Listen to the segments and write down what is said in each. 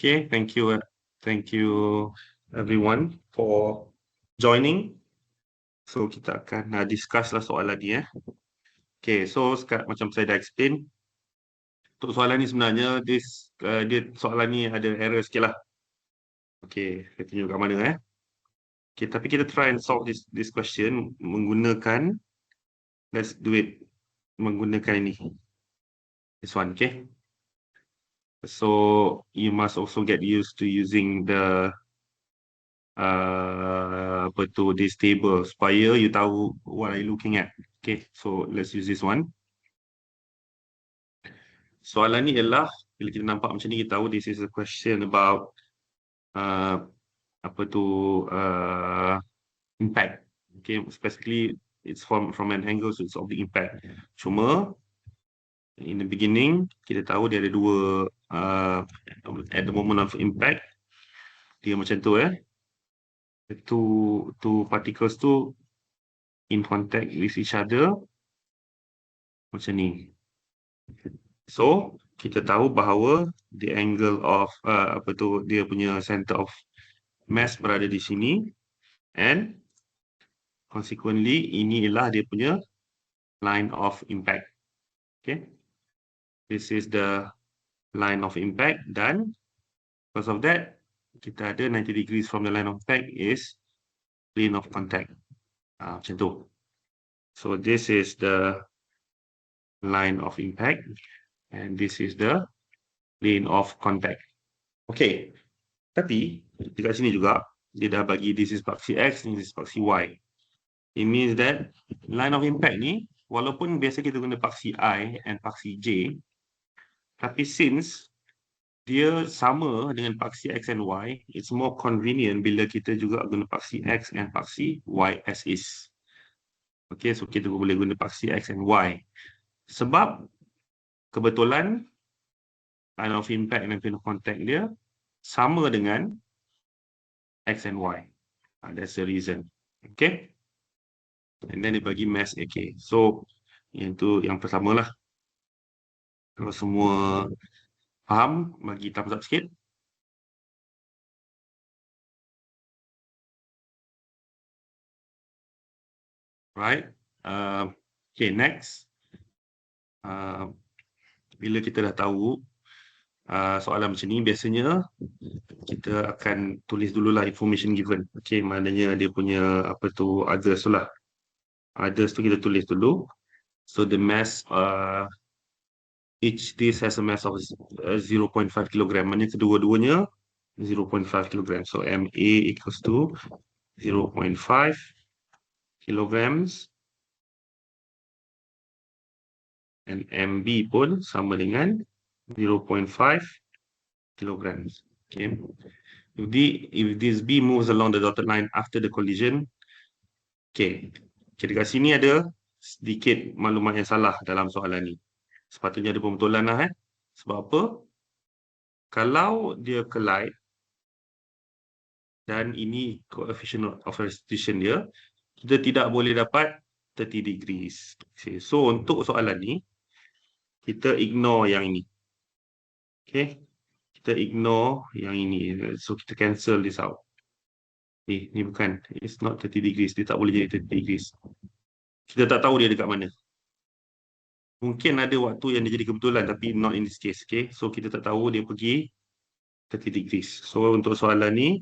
Okay, thank you everyone for joining. So kita akan discuss lah soalan ni Okay, so sekarang macam saya dah explain, untuk soalan ni sebenarnya soalan ni ada error sikit lah. Okay, saya tunjuk kat mana Okay, tapi kita try and solve this question menggunakan, let's do it menggunakan ini. This one, okay. So you must also get used to using the this table supaya you tahu what are you looking at. Okay, so let's use this one. Soalan ni ialah bila kita nampak macam ni, kita tahu this is a question about impact. Okay, specifically it's from an angle, so it's of the impact. Cuma in the beginning kita tahu dia ada dua at the moment of impact, dia macam tu two particles tu in contact with each other macam ni. So kita tahu bahawa the angle of dia punya center of mass berada di sini, and consequently ini ialah dia punya line of impact. Okay, this is the line of impact, dan because of that kita ada 90 degrees from the line of impact is plane of contact. Macam tu. So this is the line of impact and this is the plane of contact. Okay, tapi dekat sini juga dia dah bagi this is paksi X, this is paksi Y. It means that line of impact ni, walaupun biasa kita guna paksi I and paksi J, tapi since dia sama dengan paksi X and Y, it's more convenient bila kita juga guna paksi X and paksi Y as is. Okay, so kita boleh guna paksi X and Y. Sebab kebetulan line of impact dan plane of contact dia sama dengan X and Y. That's the reason. Okay. And then dia bagi mass AK. So, yang pertama lah. Kalau semua faham, bagi thumbs up sikit. Right. Okay, next. Bila kita dah tahu soalan macam ni, biasanya kita akan tulis dululah information given. Okay, maknanya dia punya others tu lah. Others tu kita tulis dulu. So the mass, each this has a mass of 0.5 kg. Maknanya kedua-duanya 0.5 kg. So MA equals to 0.5 kilograms. And MB pun sama dengan 0.5 kilograms. Okay. If this B moves along the dotted line after the collision, okay, dekat sini ada sedikit maklumat yang salah dalam soalan ni. Sepatutnya ada pembetulan lah Sebab apa? Kalau dia collide dan ini coefficient of restitution dia, kita tidak boleh dapat 30 degrees. Okay. So untuk soalan ni, kita ignore yang ini. Okay. Kita ignore yang ini. So kita cancel this out. Ni bukan. It's not 30 degrees. Dia tak boleh jadi 30 degrees. Kita tak tahu dia dekat mana. Mungkin ada waktu yang dia jadi kebetulan, tapi not in this case. Okay. So kita tak tahu dia pergi 30 degrees. So untuk soalan ni,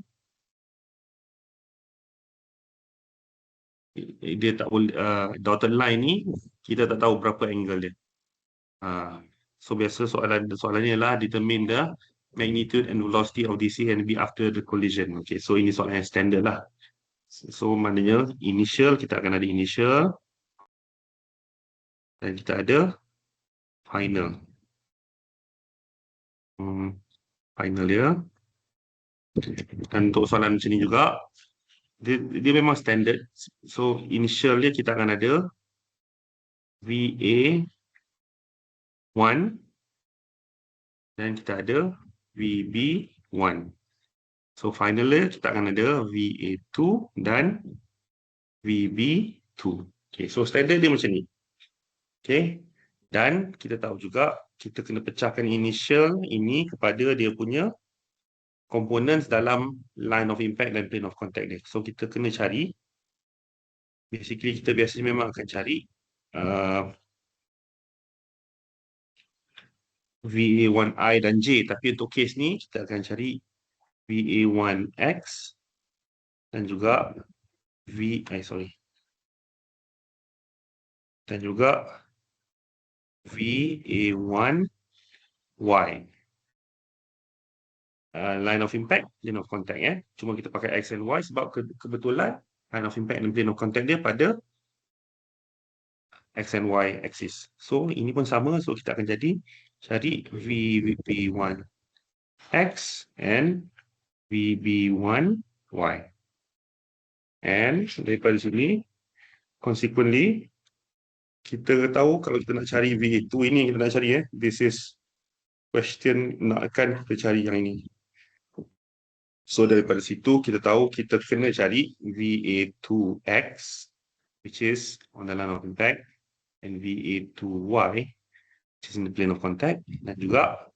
dia tak boleh, dotted line ni, kita tak tahu berapa angle dia. So biasa soalan ni adalah determine the magnitude and velocity of DC and B after the collision. Okay, so ini soalan yang standard lah. So maknanya initial, kita akan ada initial. Dan kita ada final. Final dia. Dan untuk soalan macam ni juga, dia memang standard. So initial dia kita akan ada VA1 dan kita ada VB1. So finally kita akan ada VA2 dan VB2. Okay, so standard dia macam ni. Okay, dan kita tahu juga kita kena pecahkan initial ini kepada dia punya components dalam line of impact dan plane of contact dia. So kita kena cari, basically kita biasanya memang akan cari VA1I dan J, tapi untuk case ni kita akan cari VA1X dan juga dan juga VA1Y. Line of impact, plane of contact Cuma kita pakai X and Y sebab kebetulan line of impact dan plane of contact dia pada X and Y axis. So ini pun sama, so kita akan cari VB1X and VB1Y. And daripada sini, consequently, kita tahu kalau kita nak cari VA2 ini kita nak cari this is question nak akan kita cari yang ini. So daripada situ kita tahu kita kena cari VA2X, which is on the line of impact, and VA2Y, which is in the plane of contact, dan juga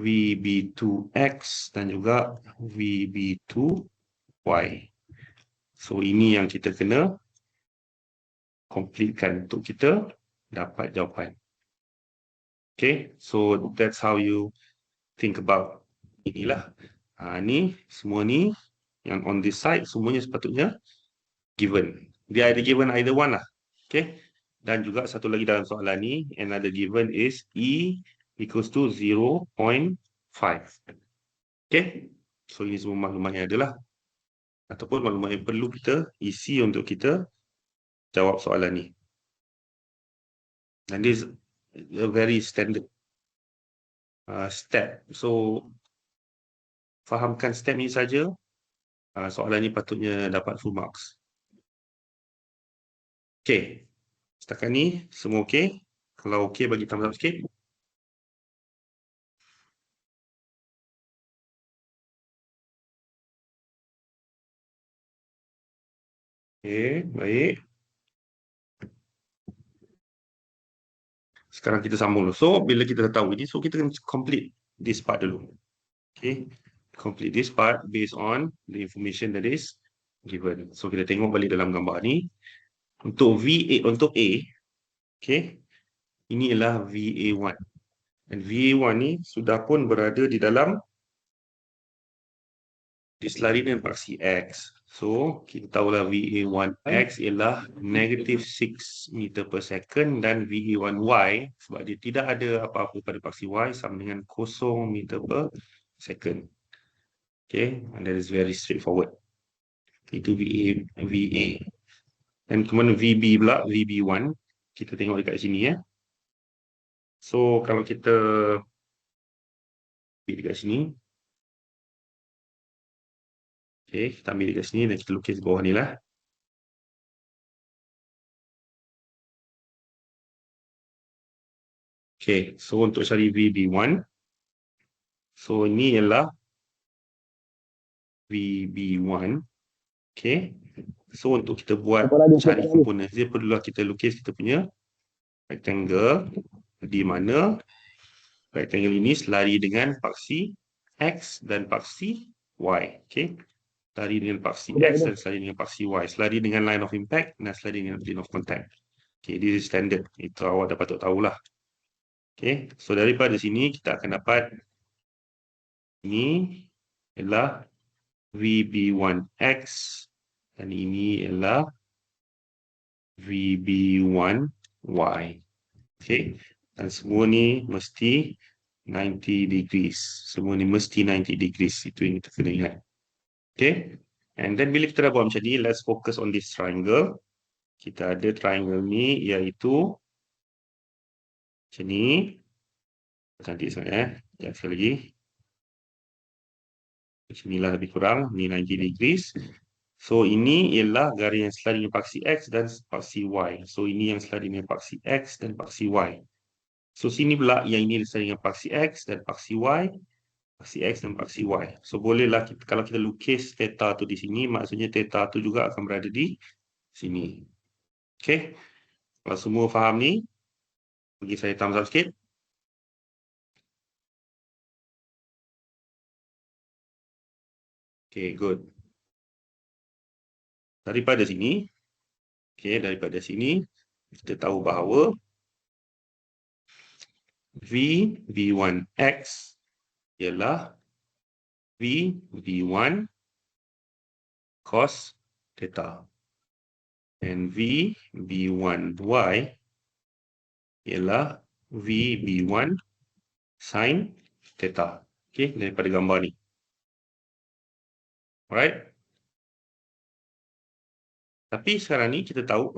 VB2X dan juga VB2Y. So ini yang kita kena completekan untuk kita dapat jawapan. Okay, so that's how you think about inilah. Ni semua ni yang on this side semuanya sepatutnya given. Dia ada given either one lah. Okay. Dan juga satu lagi dalam soalan ni, another given is E equals to 0.5. Okay. So ini semua maklumat yang ada lah. Ataupun maklumat yang perlu kita isi untuk kita jawab soalan ni. And this is a very standard step. So fahamkan step ni saja, soalan ni patutnya dapat full marks. Okay, setakat ni semua okay? Kalau okay, bagi thumbs up sikit. Okay, baik. Sekarang kita sambung dulu. So, bila kita dah tahu ini, so kita kena complete this part dulu. Okay, complete this part based on the information that is given. So, kita tengok balik dalam gambar ni. Untuk VA, untuk A, okay, ini ialah VA1. Dan VA1 ni sudah pun berada di dalam diselari dengan paksi X. So, kita tahulah VA1X ialah -6 meter per second dan VA1Y sebab dia tidak ada apa-apa pada paksi Y sama dengan 0 meter per second. Okay, and that is very straightforward. Itu VA. Dan kemudian VB pula, VB1. Kita tengok dekat sini So, kalau kita ambil dekat sini. Okay, kita ambil dekat sini dan kita lukis bawah ni lah. Okay, so untuk cari VB1. So, ini ialah VB1. Okay. So, untuk kita buat cari komponen, dia perlulah kita lukis kita punya rectangle di mana rectangle ini selari dengan paksi X dan paksi Y. Okay. Selari dengan paksi X dan selari dengan paksi Y. Selari dengan line of impact dan selari dengan plane of contact. Okay, this is standard. Itu awak dah patut tahulah. Okay. So, daripada sini kita akan dapat ini ialah VB1X dan ini ialah VB1Y. Okay. Dan semua ni mesti 90 degrees. Semua ni mesti 90 degrees. Itu yang kita kena ingat. Okay. And then bila kita dah buat macam ni, let's focus on this triangle. Kita ada triangle ni iaitu macam ni. Cantik sangat Sekejap sekali lagi. Macam inilah lebih kurang. Ni 90 degrees. So, ini ialah garis yang selari dengan paksi X dan paksi Y. So, ini yang selari dengan paksi X dan paksi Y. So, sini pula yang ini selari dengan paksi X dan paksi Y. Paksi X dan paksi Y. So, bolehlah kita, kalau kita lukis theta tu di sini, maksudnya theta tu juga akan berada di sini. Okay. Kalau semua faham ni, bagi saya thumbs up sikit. Okay, good. Daripada sini, daripada sini kita tahu bahawa V1x ialah V1 cos theta. And V1y ialah V1 sin theta. Okay, daripada gambar ni. Alright. Tapi sekarang ni kita tahu,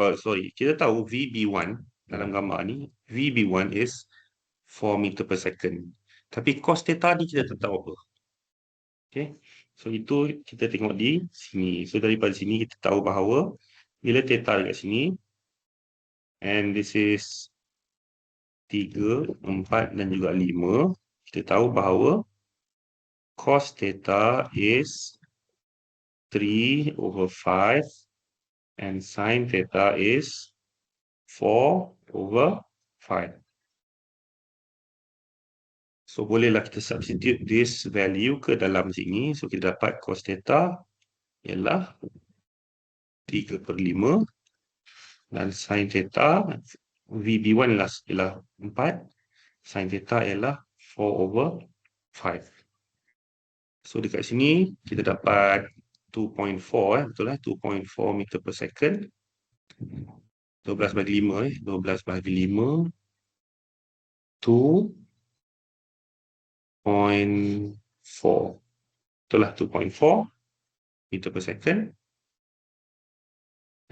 kita tahu VB1 dalam gambar ni, VB1 is 4 meter per second. Tapi cos theta ni kita tak tahu apa. Okay, so itu kita tengok di sini. So daripada sini kita tahu bahawa bila theta dekat sini, and this is 3, 4 dan juga 5, kita tahu bahawa cos theta is 3/5 and sin theta is 4/5. So bolehlah kita substitute this value ke dalam sini. So kita dapat cos theta ialah 3/5 dan sin theta VB1 ialah 4, sin theta ialah 4/5. So dekat sini kita dapat 2.4, betul lah, 2.4 meter per second. 12/5, 12/5, 2.4. Betul lah, 2.4 meter per second.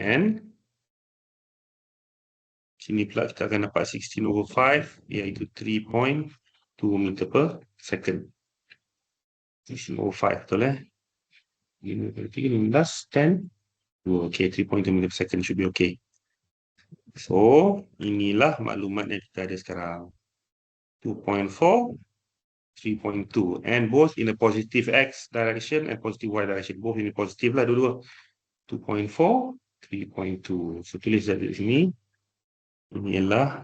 And sini pula kita akan dapat 16/5, iaitu 3.2 meter per second. 16/5, betul eh? 15, 10. Okay, 3.2 meter per second should be okay. So, inilah maklumat yang kita ada sekarang. 2.4, 3.2. And both in the positive X direction and positive Y direction. Both in the positive lah dulu. 2.4, 3.2. So, tulis dari sini. Ini ialah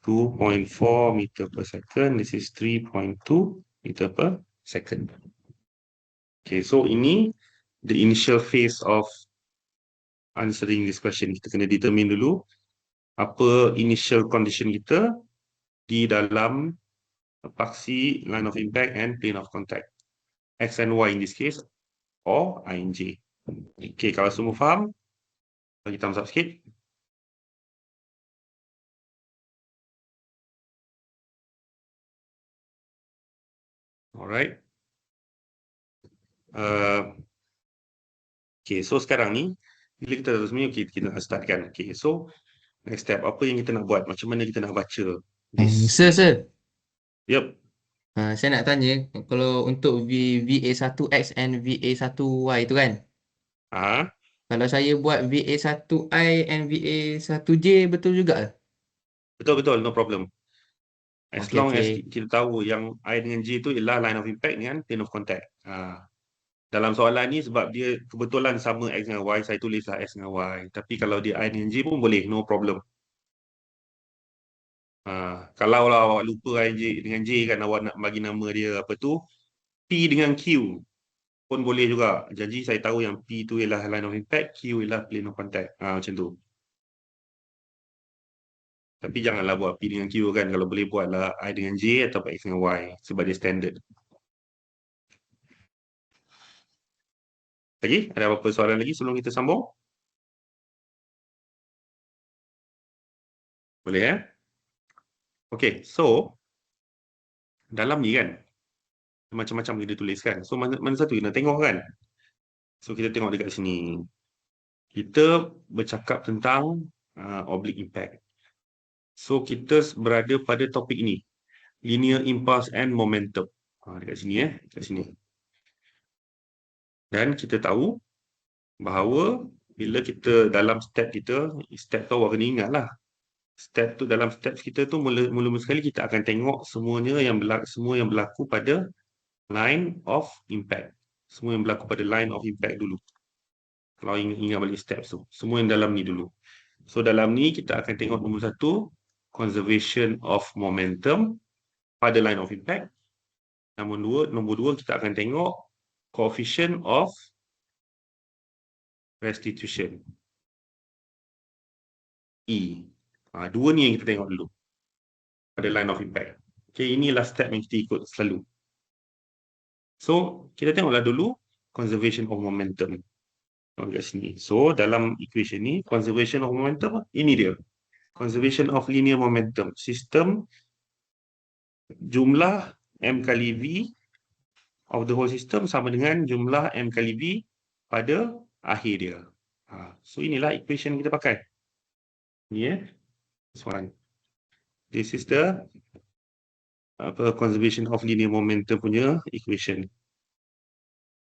2.4 meter per second. This is 3.2 meter per second. Okay, so ini the initial phase of answering this question. Kita kena determine dulu apa initial condition kita di dalam paksi line of impact and plane of contact. X and Y in this case, or INJ. Okay, kalau semua faham, bagi thumbs up sikit. Alright. Okay, so sekarang ni, bila kita dah semuanya, okay, kita nak start kan. Okay, so next step, apa yang kita nak buat? Macam mana kita nak baca this? Sir. Yep. Saya nak tanya, kalau untuk VA1X and VA1Y tu kan, kalau saya buat VA1I and VA1J, betul juga? Betul, no problem. As Okay, long as okay. kita tahu yang I dengan J tu ialah line of impact dengan plane of contact. Dalam soalan ni sebab dia kebetulan sama X dengan Y, saya tulislah X dengan Y. Tapi kalau dia I dengan J pun boleh, no problem. Kalau lah awak lupa I dengan J kan, awak nak bagi nama dia apa tu, P dengan Q pun boleh juga. Jadi saya tahu yang P tu ialah line of impact, Q ialah plane of contact. Macam tu. Tapi janganlah buat P dengan Q kan. Kalau boleh buatlah I dengan J atau X dengan Y sebab dia standard. Lagi? Ada apa-apa soalan lagi sebelum kita sambung? Boleh ya? Okay, so dalam ni kan macam-macam kita tuliskan. So mana satu kita nak tengok kan? So kita tengok dekat sini. Kita bercakap tentang oblique impact. So kita berada pada topik ini, linear impulse and momentum. Dekat sini dekat sini. Dan kita tahu bahawa bila kita dalam step kita, step tu awak kena ingat lah. Step tu, dalam step kita tu mula-mula sekali kita akan tengok semuanya semua yang berlaku pada line of impact. Semua yang berlaku pada line of impact dulu. Kalau ingat balik step tu, semua yang dalam ni dulu. So dalam ni kita akan tengok nombor 1, conservation of momentum pada line of impact. Nombor 2 kita akan tengok coefficient of restitution. E. Dua ni yang kita tengok dulu pada line of impact. Okay, inilah step yang kita ikut selalu. So, kita tengoklah dulu conservation of momentum. Kat sini. So, dalam equation ni, conservation of momentum, ini dia. Conservation of linear momentum. Sistem jumlah M kali V of the whole system sama dengan jumlah M kali V pada akhir dia. So, inilah equation kita pakai. Ni this one. This is the conservation of linear momentum punya equation.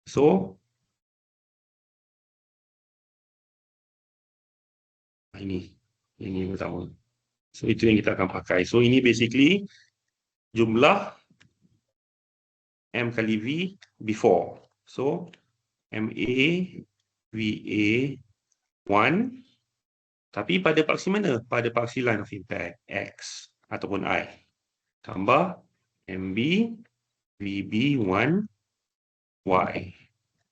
So, ini pertama. So, itu yang kita akan pakai. So, ini basically jumlah M kali V before. So, MA, VA, 1. Tapi pada paksi mana? Pada paksi line of impact, X ataupun I. Tambah MB, VB, 1, Y.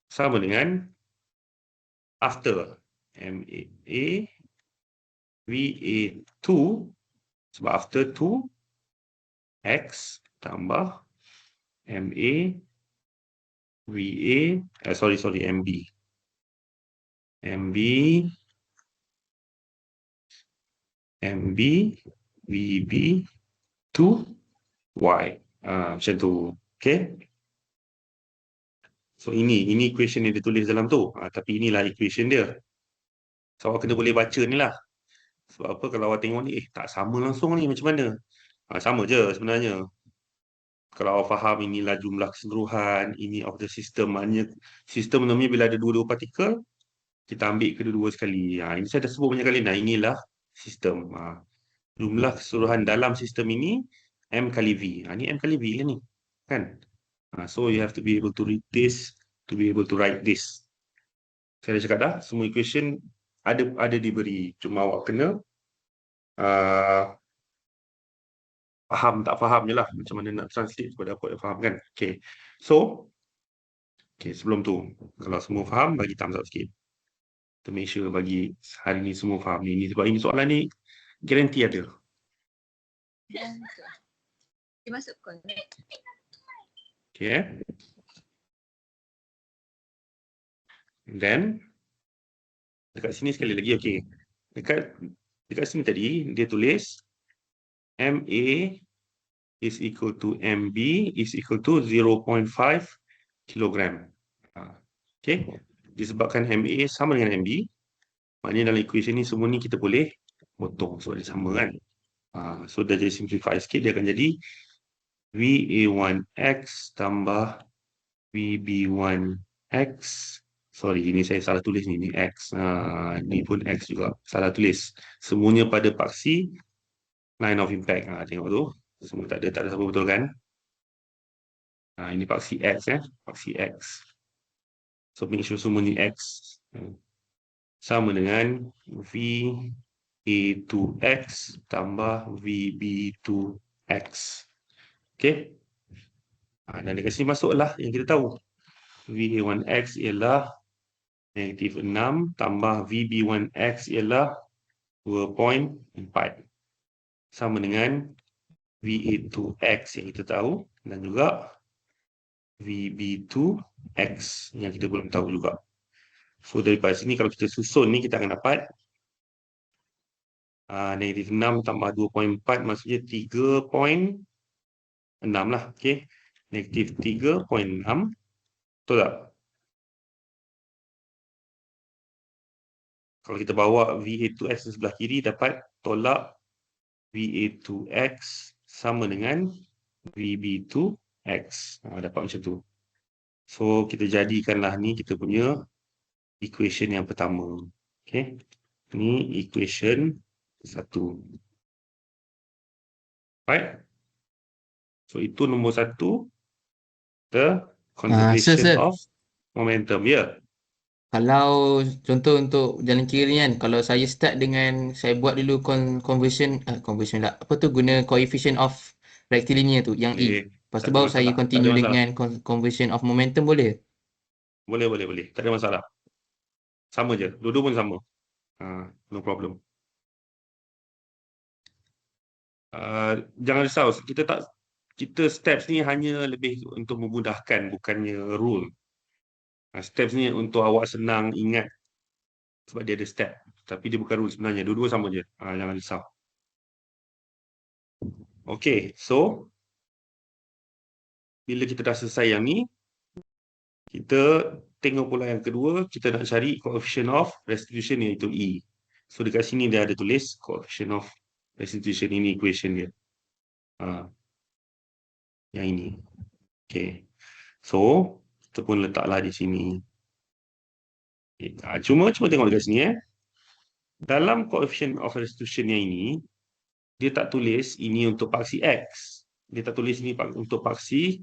Sama dengan after MA, VA 2, sebab after 2, X tambah MA, VA, MB. MB, VB, 2, Y. Macam tu. Okay? So, ini equation yang ditulis dalam tu. Tapi inilah equation dia. So, awak kena boleh baca ni lah. Sebab apa kalau awak tengok ni, tak sama langsung ni macam mana? Sama je sebenarnya. Kalau awak faham inilah jumlah keseluruhan, ini of the system. Maknanya sistem namanya bila ada dua-dua partikel, kita ambil kedua-dua sekali. Ini saya dah sebut banyak kali. Nah, inilah sistem. Jumlah keseluruhan dalam sistem ini, M kali V. Ini M kali V lah ni. Kan? So, you have to be able to read this, to be able to write this. Saya dah cakap dah, semua equation ada diberi. Cuma awak kena faham tak faham je lah macam mana nak translate kepada apa yang faham kan. Okay. So, sebelum tu, kalau semua faham, bagi thumbs up sikit. To make sure bagi hari ni semua faham ni. Sebab ini soalan ni garanti ada. Dia masuk connect. Okay. And then, dekat sini sekali lagi, okay. Dekat sini tadi, dia tulis MA is equal to MB is equal to 0.5 kilogram. Okay. Disebabkan MA sama dengan MB, maknanya dalam equation ni semua ni kita boleh potong sebab dia sama kan. So dah jadi simplify sikit, dia akan jadi VA1X tambah VB1X. Sorry, ini saya salah tulis ni X. Ni pun X juga. Salah tulis. Semuanya pada paksi line of impact. Tengok tu. Semua tak ada sama betul kan? Ini paksi X paksi X. So make sure semua ni X. Sama dengan VA2X tambah VB2X. Okay. Dan dekat sini masuklah yang kita tahu. VA1X ialah -6 tambah VB1X ialah 2.4. Sama dengan VA2X yang kita tahu dan juga VB2X yang kita belum tahu juga. So daripada sini kalau kita susun ni kita akan dapat -6 tambah 2.4 maksudnya 3.6 lah. Okay. -3.6. Betul tak? Kalau kita bawa VA2X di sebelah kiri dapat tolak VA2X sama dengan VB2X. Dapat macam tu. So, kita jadikanlah ni kita punya equation yang pertama. Okay. Ni equation 1. Right? So, itu nombor 1. The conservation of momentum. Ya. Kalau contoh untuk jalan kiri ni kan, kalau saya start dengan saya buat dulu conversion lah. Apa tu guna coefficient of rectilinear tu yang E. Lepas tu baru saya continue dengan conversion of momentum boleh? Boleh. Tak ada masalah. Sama je. Dua-dua pun sama. No problem. Jangan risau. Kita steps ni hanya lebih untuk memudahkan, bukannya rule. Steps ni untuk awak senang ingat sebab dia ada step. Tapi dia bukan rule sebenarnya. Dua-dua sama je. Jangan risau. Okay, so bila kita dah selesai yang ni, kita tengok pula yang kedua, kita nak cari coefficient of restitution iaitu E. So dekat sini dia ada tulis coefficient of restitution, ini equation dia. Yang ini. Okay. So, kita pun letaklah di sini. Cuma tengok dekat sini. Dalam coefficient of restitution yang ini, dia tak tulis ini untuk paksi X. Dia tak tulis ini untuk paksi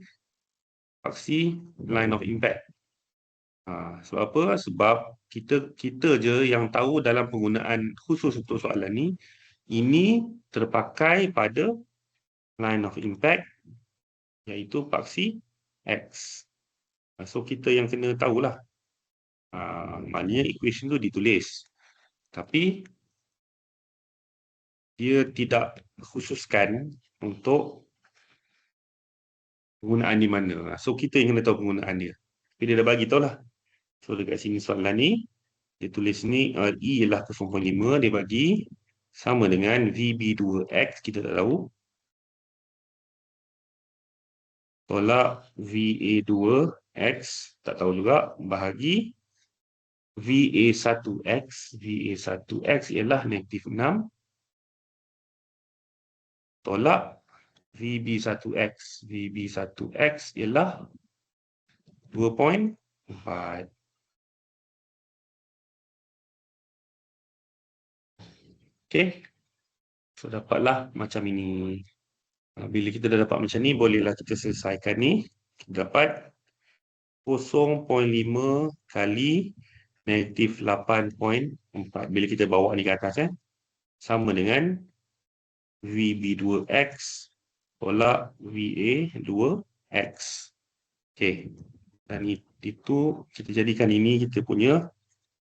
line of impact. Sebab apa? Sebab kita je yang tahu dalam penggunaan khusus untuk soalan ni, ini terpakai pada line of impact iaitu paksi X. So kita yang kena tahulah. Maknanya equation tu ditulis. Tapi dia tidak khususkan untuk penggunaan di mana. So kita yang kena tahu penggunaan dia. Tapi dia dah bagi tahu lah. So dekat sini soalan ni, dia tulis ni E ialah 0.5, dia bagi sama dengan VB2X, kita tak tahu. Tolak VA2X, tak tahu juga, bahagi VA1X. VA1X ialah -6. Tolak VB1X. VB1X ialah 2.4. Okay. So, dapatlah macam ini. Bila kita dah dapat macam ni, bolehlah kita selesaikan ni. Kita dapat 0.5 kali -8.4. Bila kita bawa ni ke atas, sama dengan VB2X tolak VA2X. Okay. Dan itu kita jadikan ini kita punya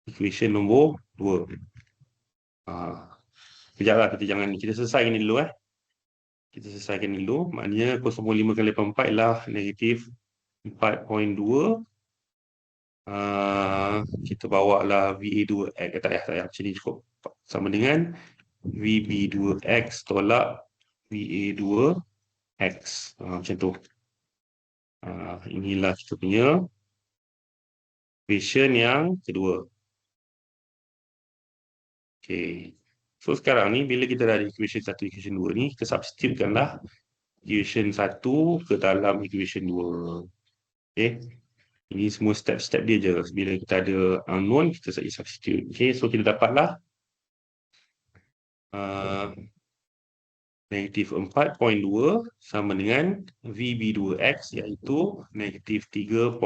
equation nombor 2. Kejaplah, kita selesaikan ini dulu. Kita selesaikan dulu. Maknanya 0.5 kali 8.4 ialah -4.2. Kita bawa lah VA2X. Tak payah. Macam ni cukup. Sama dengan VB2X tolak VA2X. Macam tu. Inilah kita punya equation yang kedua. Okay. So sekarang ni bila kita dah ada equation 1, equation 2 ni, kita substitutekanlah equation 1 ke dalam equation 2. Okay. Ini semua step-step dia je. Bila kita ada unknown, kita substitute. Okay. So kita dapatlah -4.2 sama dengan VB2X iaitu -3.6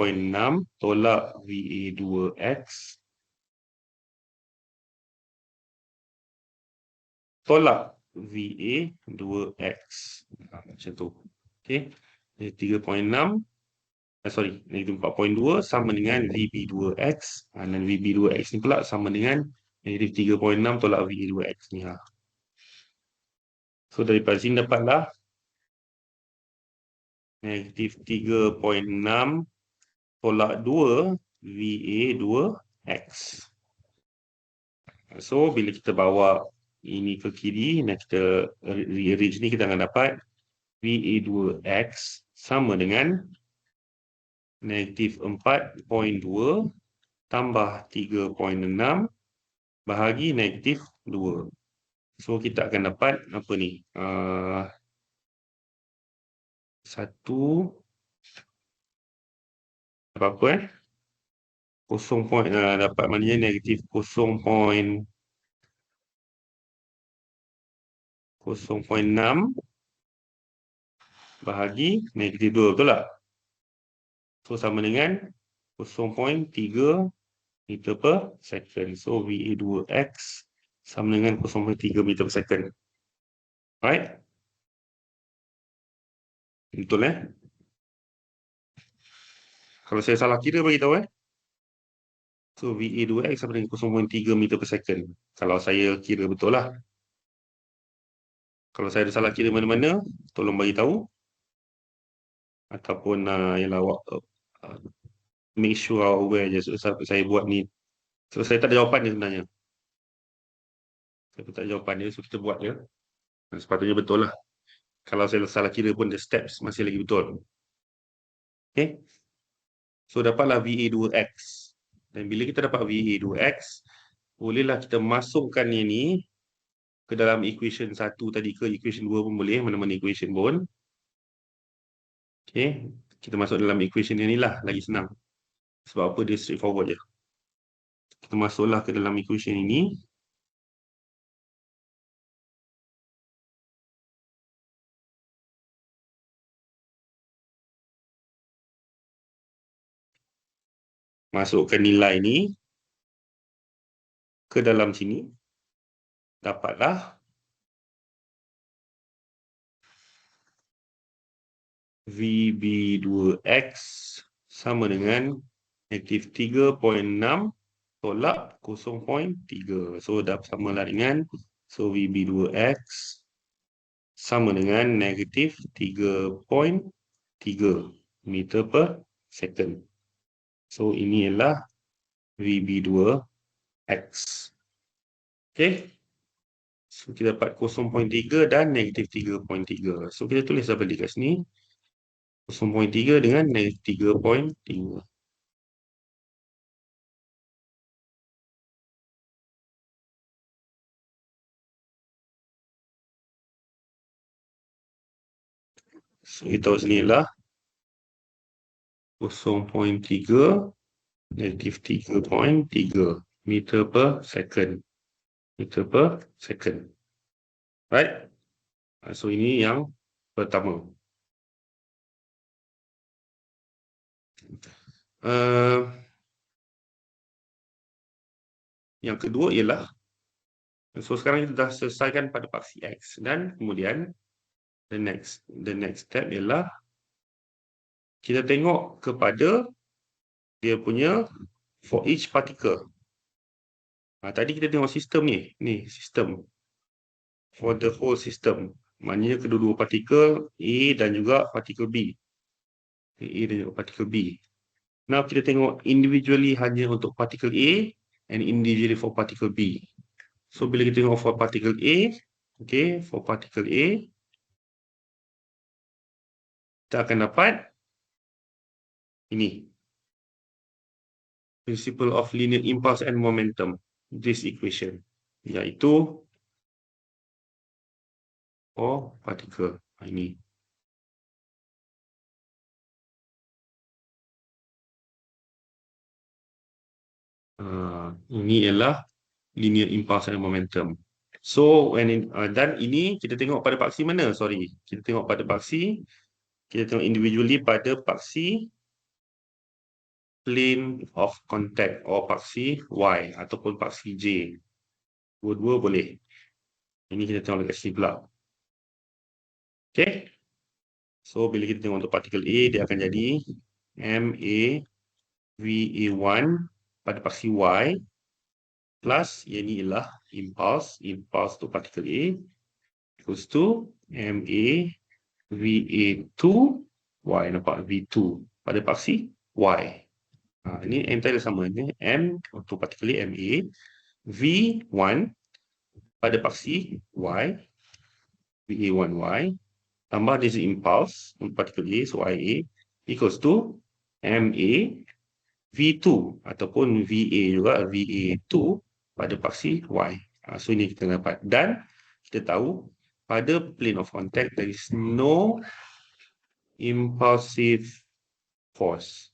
tolak VA2X tolak VA2X. Macam tu. Okay. -3.6 -4.2 sama dengan VB2X. Dan VB2X ni pula sama dengan -3.6 tolak VA2X ni. So daripada sini dapatlah -3.6 tolak 2 VA2X. So bila kita bawa ini ke kiri dan kita rearrange ni, kita akan dapat VA2X sama dengan -4.2 tambah 3.6 bahagi -2. So kita akan dapat apa ni? 1 apa 0. Dapat maknanya -0.6 bahagi -2, betul tak? So sama dengan 0.3 meter per second. So VA2X sama dengan 0.3 meter per second. Right? Betul Kalau saya salah kira, bagi tahu So, VA2X sama dengan 0.3 meter per second. Kalau saya kira betul lah. Kalau saya ada salah kira mana-mana, tolong bagi tahu. Ataupun ialah make sure aware je. So, saya buat ni. So, saya tak ada jawapan dia sebenarnya. Saya tak ada jawapan dia, so kita buat je. Sepatutnya betul lah. Kalau saya salah kira pun, the steps masih lagi betul. Okay. So, dapatlah VA2X. Dan bila kita dapat VA2X, bolehlah kita masukkan ini ke dalam equation 1 tadi ke equation 2 pun boleh, mana-mana equation pun. Okay. Kita masuk dalam equation yang ni lah, lagi senang. Sebab apa dia straightforward je. Kita masuklah ke dalam equation ini. Masukkan nilai ni ke dalam sini. Dapatlah VB2X sama dengan negatif 3.6 tolak 0.3. So, dah sama lah dengan, so VB2X sama dengan negatif 3.3 meter per second. So, ini adalah VB2X. Okay. So, kita dapat 0.3 dan negatif 3.3. So, kita tulis balik kat sini. 0.3 dengan negatif 3.3. So, kita tahu sini lah 0.3 negatif 3.3 meter per second. Meter per second. Right? So, ini yang pertama. Yang kedua ialah, so sekarang kita dah selesaikan pada paksi X. Dan kemudian, the next step ialah kita tengok kepada dia punya for each particle. Tadi kita tengok sistem ni. Ni sistem. For the whole system. Maknanya kedua-dua partikel A dan juga partikel B. A dan juga partikel B. Now kita tengok individually hanya untuk partikel A and individually for particle B. So bila kita tengok for particle A, okay, for particle A, kita akan dapat ini. Principle of linear impulse and momentum. This equation. Iaitu for particle. Ini. Ini ialah linear impulse and momentum. So, dan ini kita tengok pada paksi mana? Sorry. Kita tengok pada paksi. Kita tengok individually pada paksi plane of contact or paksi Y ataupun paksi J. Dua-dua boleh. Ini kita tengok dekat sini pula. Okay. So, bila kita tengok untuk partikel A, dia akan jadi MA VA1 pada paksi Y plus, yang ini ialah impulse untuk partikel A equals to MA VA2 Y. Nampak? V2 pada paksi Y. Ini M tadi sama. Ini M untuk partikel A, MA V1 pada paksi Y, VA1Y, tambah this impulse untuk partikel A, so IA, equals to MA V2 ataupun VA juga, VA2 pada paksi Y. So, ini kita dapat. Dan kita tahu pada plane of contact, there is no impulsive force.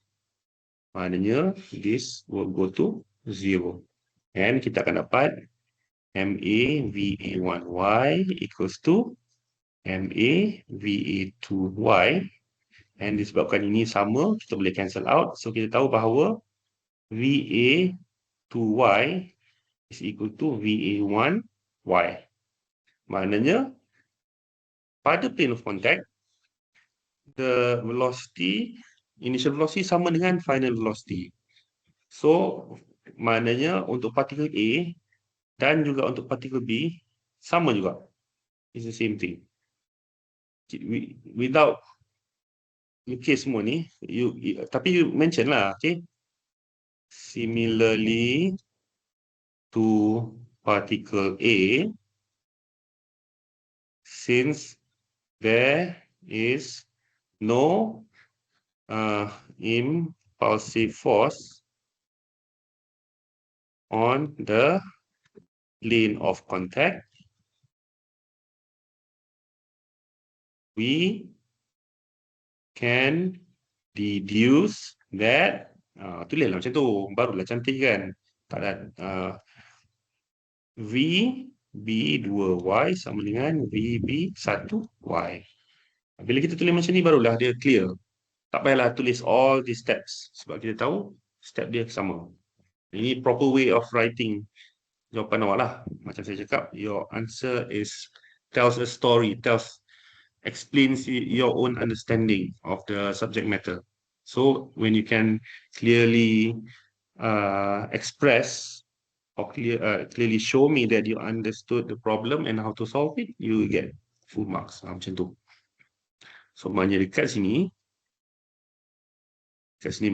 Maknanya, this will go to 0. And kita akan dapat MA VA1Y equals to MA VA2Y. And disebabkan ini sama, kita boleh cancel out. So, kita tahu bahawa VA2Y is equal to VA1Y. Maknanya, pada plane of contact, the velocity, initial velocity sama dengan final velocity. So, maknanya untuk partikel A dan juga untuk partikel B sama juga. It's the same thing. Without lukis semua ni, tapi you mention lah, okay? Similarly to particle A, since there is no impulsive force on the plane of contact, we can deduce that, tulislah macam tu, barulah cantik kan. Tak ada, VB2Y sama dengan VB1Y. Bila kita tulis macam ni, barulah dia clear. Tak payahlah tulis all these steps, sebab kita tahu step dia sama. Ini proper way of writing jawapan awak lah. Macam saya cakap, your answer tells a story, explains your own understanding of the subject matter. So when you can clearly express or clearly show me that you understood the problem and how to solve it, you get full marks. Macam tu. So maknanya dekat sini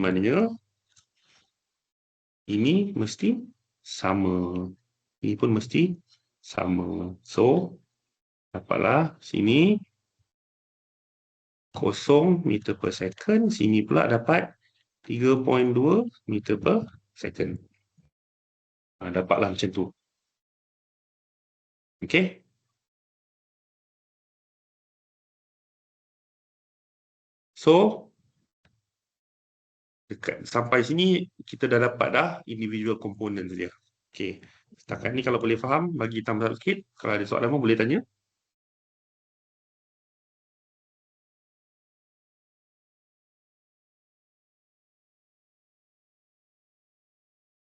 maknanya ini mesti sama. Ini pun mesti sama. So dapatlah sini 0 meter per second. Sini pula dapat 3.2 meter per second. Dapatlah macam tu. Okay. So sampai sini kita dah dapat dah individual component saja. Okay. Setakat ni kalau boleh faham, bagi tambah sikit. Kalau ada soalan pun boleh tanya.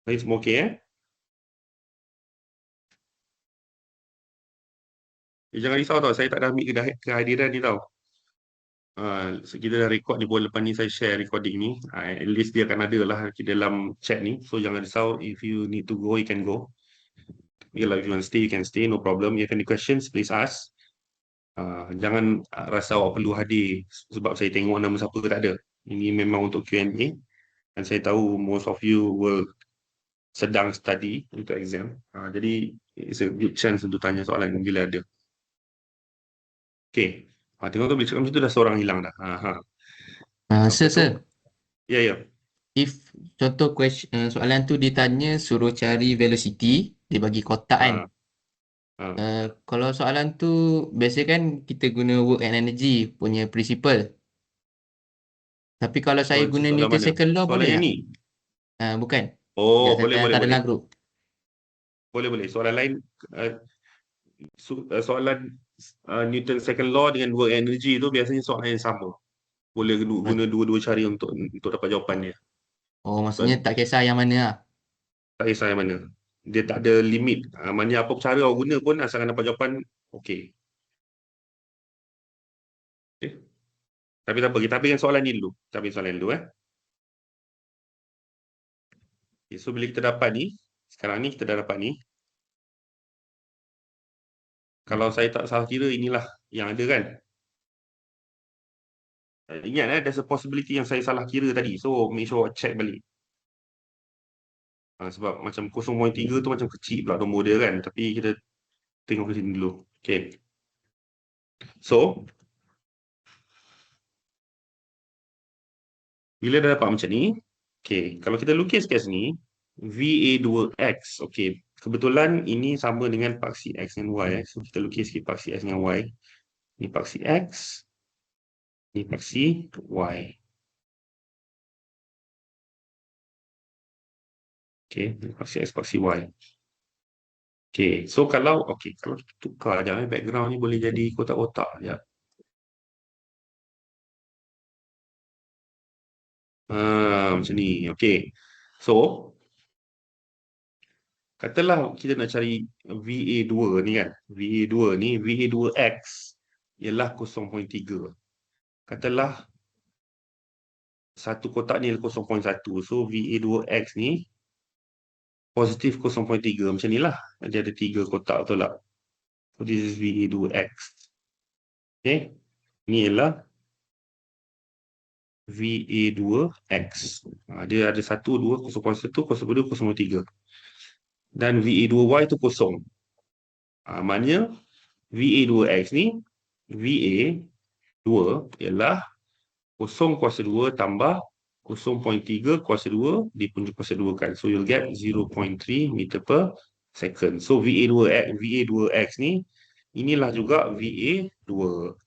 Baik, semua okey jangan risau tau, saya tak ada ambil kehadiran ni tau. So kita dah record ni, bulan lepas ni saya share recording ni. At least dia akan ada lah dalam chat ni. So jangan risau, if you need to go, you can go. If you want to stay, you can stay, no problem. If you have any questions, please ask. Jangan rasa awak perlu hadir sebab saya tengok nama siapa tak ada. Ini memang untuk Q&A. Dan saya tahu most of you will sedang study untuk exam. Jadi it's a good chance untuk tanya soalan bila ada. Okay. Tengok tu bila cakap macam tu dah seorang hilang dah. Sir. Ya. If contoh soalan tu ditanya suruh cari velocity, dia bagi kotak kan. Kalau soalan tu biasa kan kita guna work and energy punya principle. Tapi kalau saya guna Newton second law boleh tak? Ni? Bukan. Oh, boleh. Dalam grup. Boleh. Soalan lain, soalan Newton second law dengan work energy tu biasanya soalan yang sama. Boleh guna dua-dua cara untuk dapat jawapan dia. Oh, maksudnya tak kisah yang mana lah. Tak kisah yang mana. Dia tak ada limit. Maknanya apa cara awak guna pun asalkan dapat jawapan, okey. Okay. Tapi tak apa, kita habiskan soalan ni dulu. Okay, so bila kita dapat ni, sekarang ni kita dah dapat ni. Kalau saya tak salah kira, inilah yang ada kan. Ingat there's a possibility yang saya salah kira tadi. So make sure check balik. Sebab macam 0.3 tu macam kecil pula nombor dia kan. Tapi kita tengok ke sini dulu. Okay. So bila dah dapat macam ni, okay, kalau kita lukis kat sini, VA2X, okay, kebetulan ini sama dengan paksi X dan Y. So kita lukis sikit paksi X dengan Y. Ini paksi X, ini paksi Y. Okay, paksi X, paksi Y. Okay, so kalau kita tukar je, background ni boleh jadi kotak-kotak je. Macam ni, okay. So, katalah kita nak cari VA2 ni kan. VA2 ni, VA2X ialah 0.3. Katalah satu kotak ni 0.1. So VA2X ni positif 0.3 macam ni lah. Dia ada 3 kotak betul tak? So this is VA2X. Okay. Ni ialah VA2X. Dia ada 1, 2, 0.1, 0.2, 0.3. Dan VA2Y tu kosong. Maknanya VA2X ni, VA2 ialah 0 kuasa 2 tambah 0.3 kuasa 2 dipunjuk kuasa 2 kan. So you'll get 0.3 meter per second. So VA2X ni, inilah juga VA2.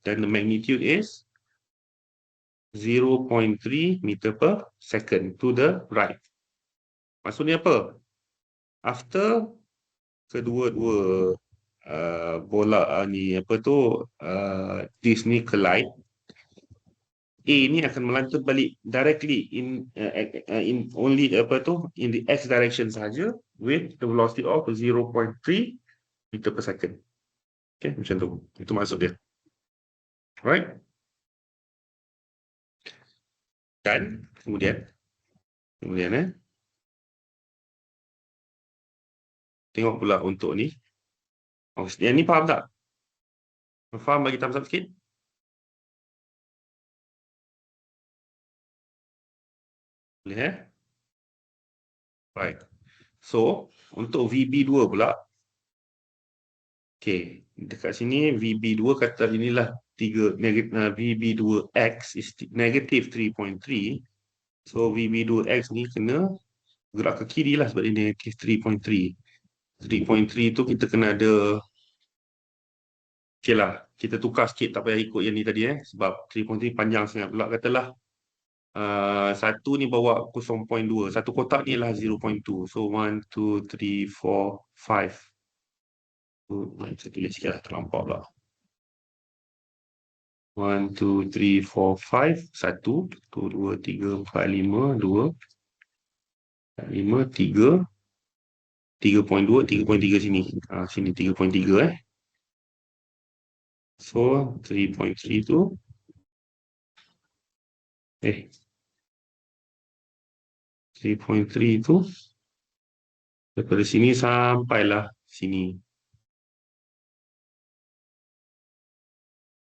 Dan the magnitude is 0.3 meter per second to the right. Maksudnya apa? After kedua-dua bola ni apa tu disk ni collide, A ni akan melantun balik directly in only apa tu in the x direction saja with the velocity of 0.3 meter per second. Okay, macam tu. Itu maksud dia. Right? Dan kemudian tengok pula untuk ni. Yang ni faham tak? Faham, bagi thumbs up sikit. Boleh Right. So, untuk VB2 pula. Okay, dekat sini VB2 kata inilah 3 VB2X is negative 3.3. So VB2X ni kena gerak ke kiri lah sebab dia negative 3.3. 3.3 tu kita kena ada, okay lah, kita tukar sikit, tak payah ikut yang ni tadi sebab 3.3 panjang sangat pula. Katalah satu ni bawa 0.2, satu kotak ni lah 0.2. So 1, 2, 3, 4, 5. Saya tulis sikit lah, terlampau pula. 1, 2, 3, 4, 5. 1, 2, 3, 4, 5, 2, 5, 3, 3.2, 3.3 sini. Sini 3.3 So 3.3 tu 3.3 tu daripada sini sampailah sini.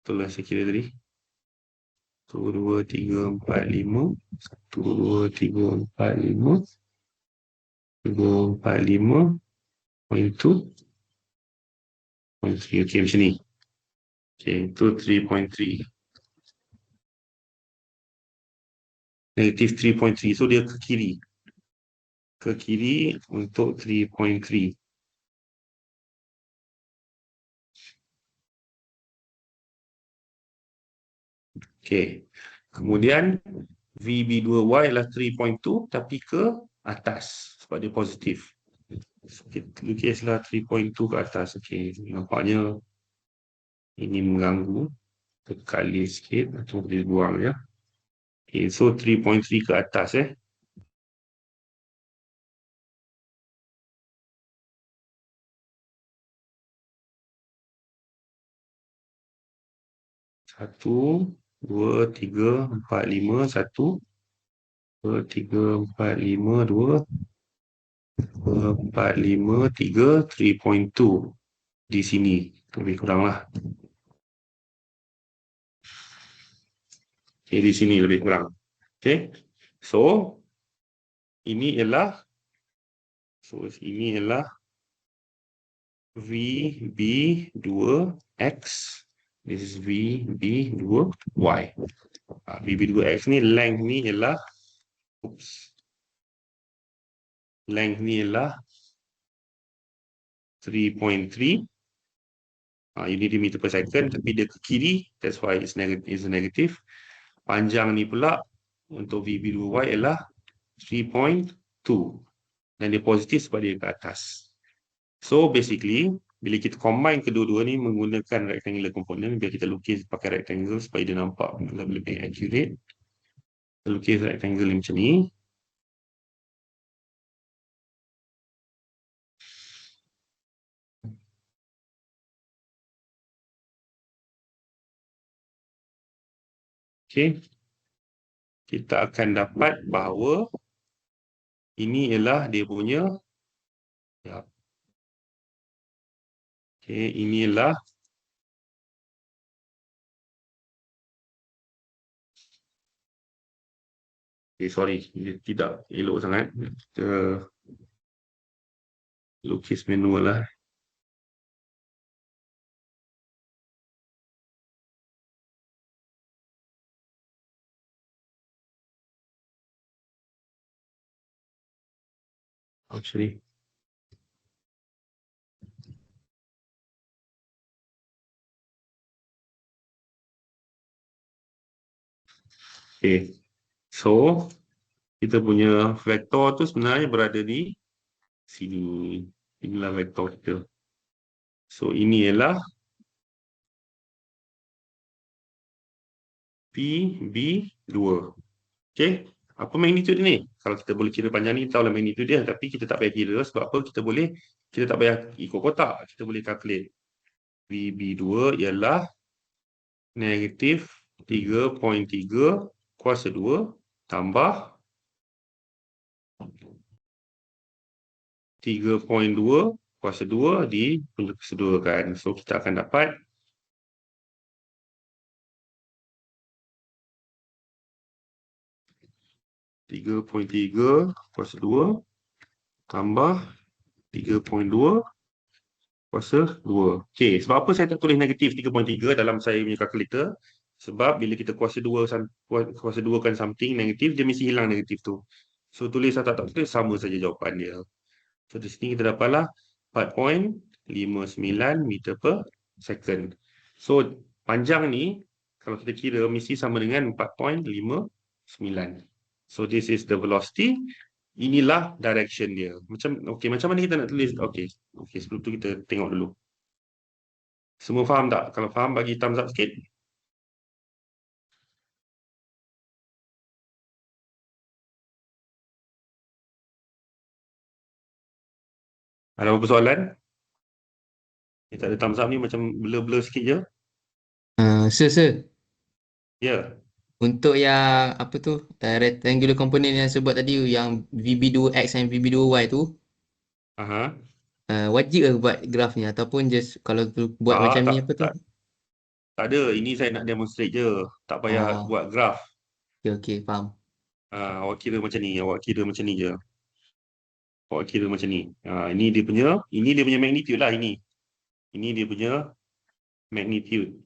Betul lah saya kira tadi. 1, 2, 3, 4, 5. 1, 2, 3, 4, 5. 3, 4, 5. Point 2. Point 3. Okay, macam ni. Okay, itu 3.3. Negative 3.3. So dia ke kiri. Ke kiri untuk 3.3. Okay. Kemudian VB2Y adalah 3.2 tapi ke atas sebab dia positif. Kita lukislah 3.2 ke atas. Okay. Nampaknya ini mengganggu. Terkali sikit atau boleh buang ya. Okay. So 3.3 ke atas 1, 2, 3, 4, 5. 1, 2, 3, 4, 5, 2, 4, 5, 3, 3.2 di sini. Lebih kurang lah. Okay, di sini lebih kurang. Okay. So, ini ialah VB2X. This is VB2Y. VB2X ni length ni ialah length ni ialah 3.3 unit meter per second, tapi dia ke kiri, that's why it's negative. Panjang ni pula untuk VB2Y ialah 3.2 dan dia positif sebab dia ke atas. So basically bila kita combine kedua-dua ni menggunakan rectangular component, biar kita lukis pakai rectangle supaya dia nampak lebih accurate. Kita lukis rectangle ni macam ni. Okay. Kita akan dapat bahawa ini ialah dia punya Ya. Okey, inilah sorry, dia tidak elok sangat. Kita lukis manual lah. Actually. Okay. So, kita punya vektor tu sebenarnya berada di sini. Inilah vektor kita. So, ini ialah PB2. Okay. Apa magnitude ni? Kalau kita boleh kira panjang ni, tahulah magnitude dia. Tapi kita tak payah kira. Sebab apa? Kita tak payah ikut kotak. Kita boleh calculate. VB2 ialah negatif 3.3 kuasa 2 tambah 3.2 kuasa 2 diperkeseduakan. So, kita akan dapat 3.3 kuasa 2 tambah 3.2 kuasa 2. Okey, sebab apa saya tak tulis negatif 3.3 dalam saya punya calculator? Sebab bila kita kuasa 2 kan something negatif, dia mesti hilang negatif tu. So, tulis atau tak tulis, sama saja jawapan dia. So, di sini kita dapatlah 4.59 meter per second. So, panjang ni, kalau kita kira, mesti sama dengan 4.59. So, this is the velocity. Inilah direction dia. Macam mana kita nak tulis? Okey, sebelum tu kita tengok dulu. Semua faham tak? Kalau faham, bagi thumbs up sikit. Ada apa soalan? Tak ada thumbs up ni macam blur-blur sikit je. Sir. Ya. Untuk yang apa tu rectangular component yang sebut tadi, yang VB2X dan VB2Y tu, Aha. wajib ke buat graf ni ataupun just kalau buat macam ni apa tu? Tak ada. Ini saya nak demonstrate je. Tak payah buat graf. Okey, faham. Awak kira macam ni. Awak kira macam ni je. Awak kira macam ni. Ini dia punya magnitude lah ini. Ini dia punya magnitude.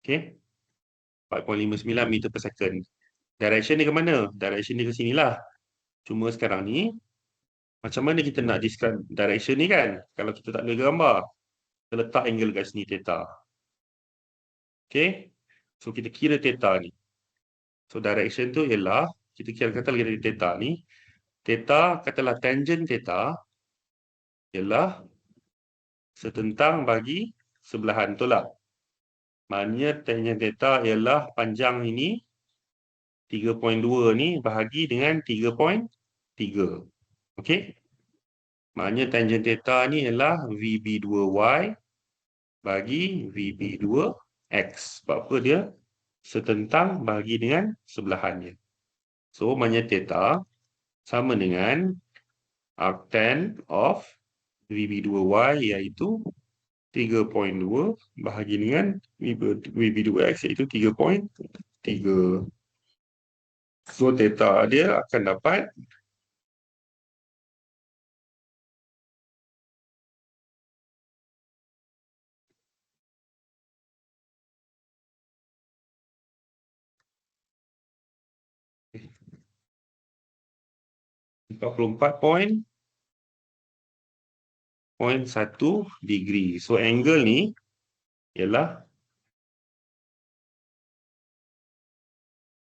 Okay. 4.59 meter per second. Direction dia ke mana? Direction dia ke sini lah. Cuma sekarang ni, macam mana kita nak describe direction ni kan? Kalau kita tak ada gambar, kita letak angle kat sini, theta. Okay. So, kita kira theta ni. So, direction tu ialah, kita kata lagi theta ni. Theta, katalah tangent theta ialah setentang bagi sebelahan tu lah. Maknanya tangent theta ialah panjang ini 3.2 ni bahagi dengan 3.3. Okey. Maknanya tangent theta ni ialah VB2Y bagi VB2X. Sebab apa dia? Setentang bahagi dengan sebelahannya. So, maknanya theta sama dengan arctan of VB2Y iaitu 3.2 bahagi dengan VB2X iaitu 3.3. So, theta dia akan dapat .1 degree. So, angle ni ialah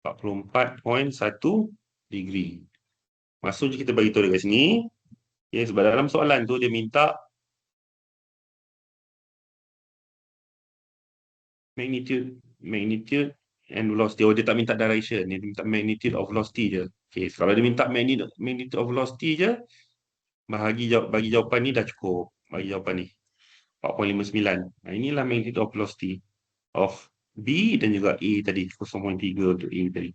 44.1 degree. Maksudnya kita bagi tahu dekat sini. Ya, sebab dalam soalan tu dia minta magnitude and velocity. Dia tak minta direction. Dia minta magnitude of velocity je. Okay, kalau dia minta magnitude of velocity je, bagi jawapan ni dah cukup. Bagi jawapan ni 4.59. Inilah magnitude of velocity of B dan juga A tadi, 0.3 untuk A tadi.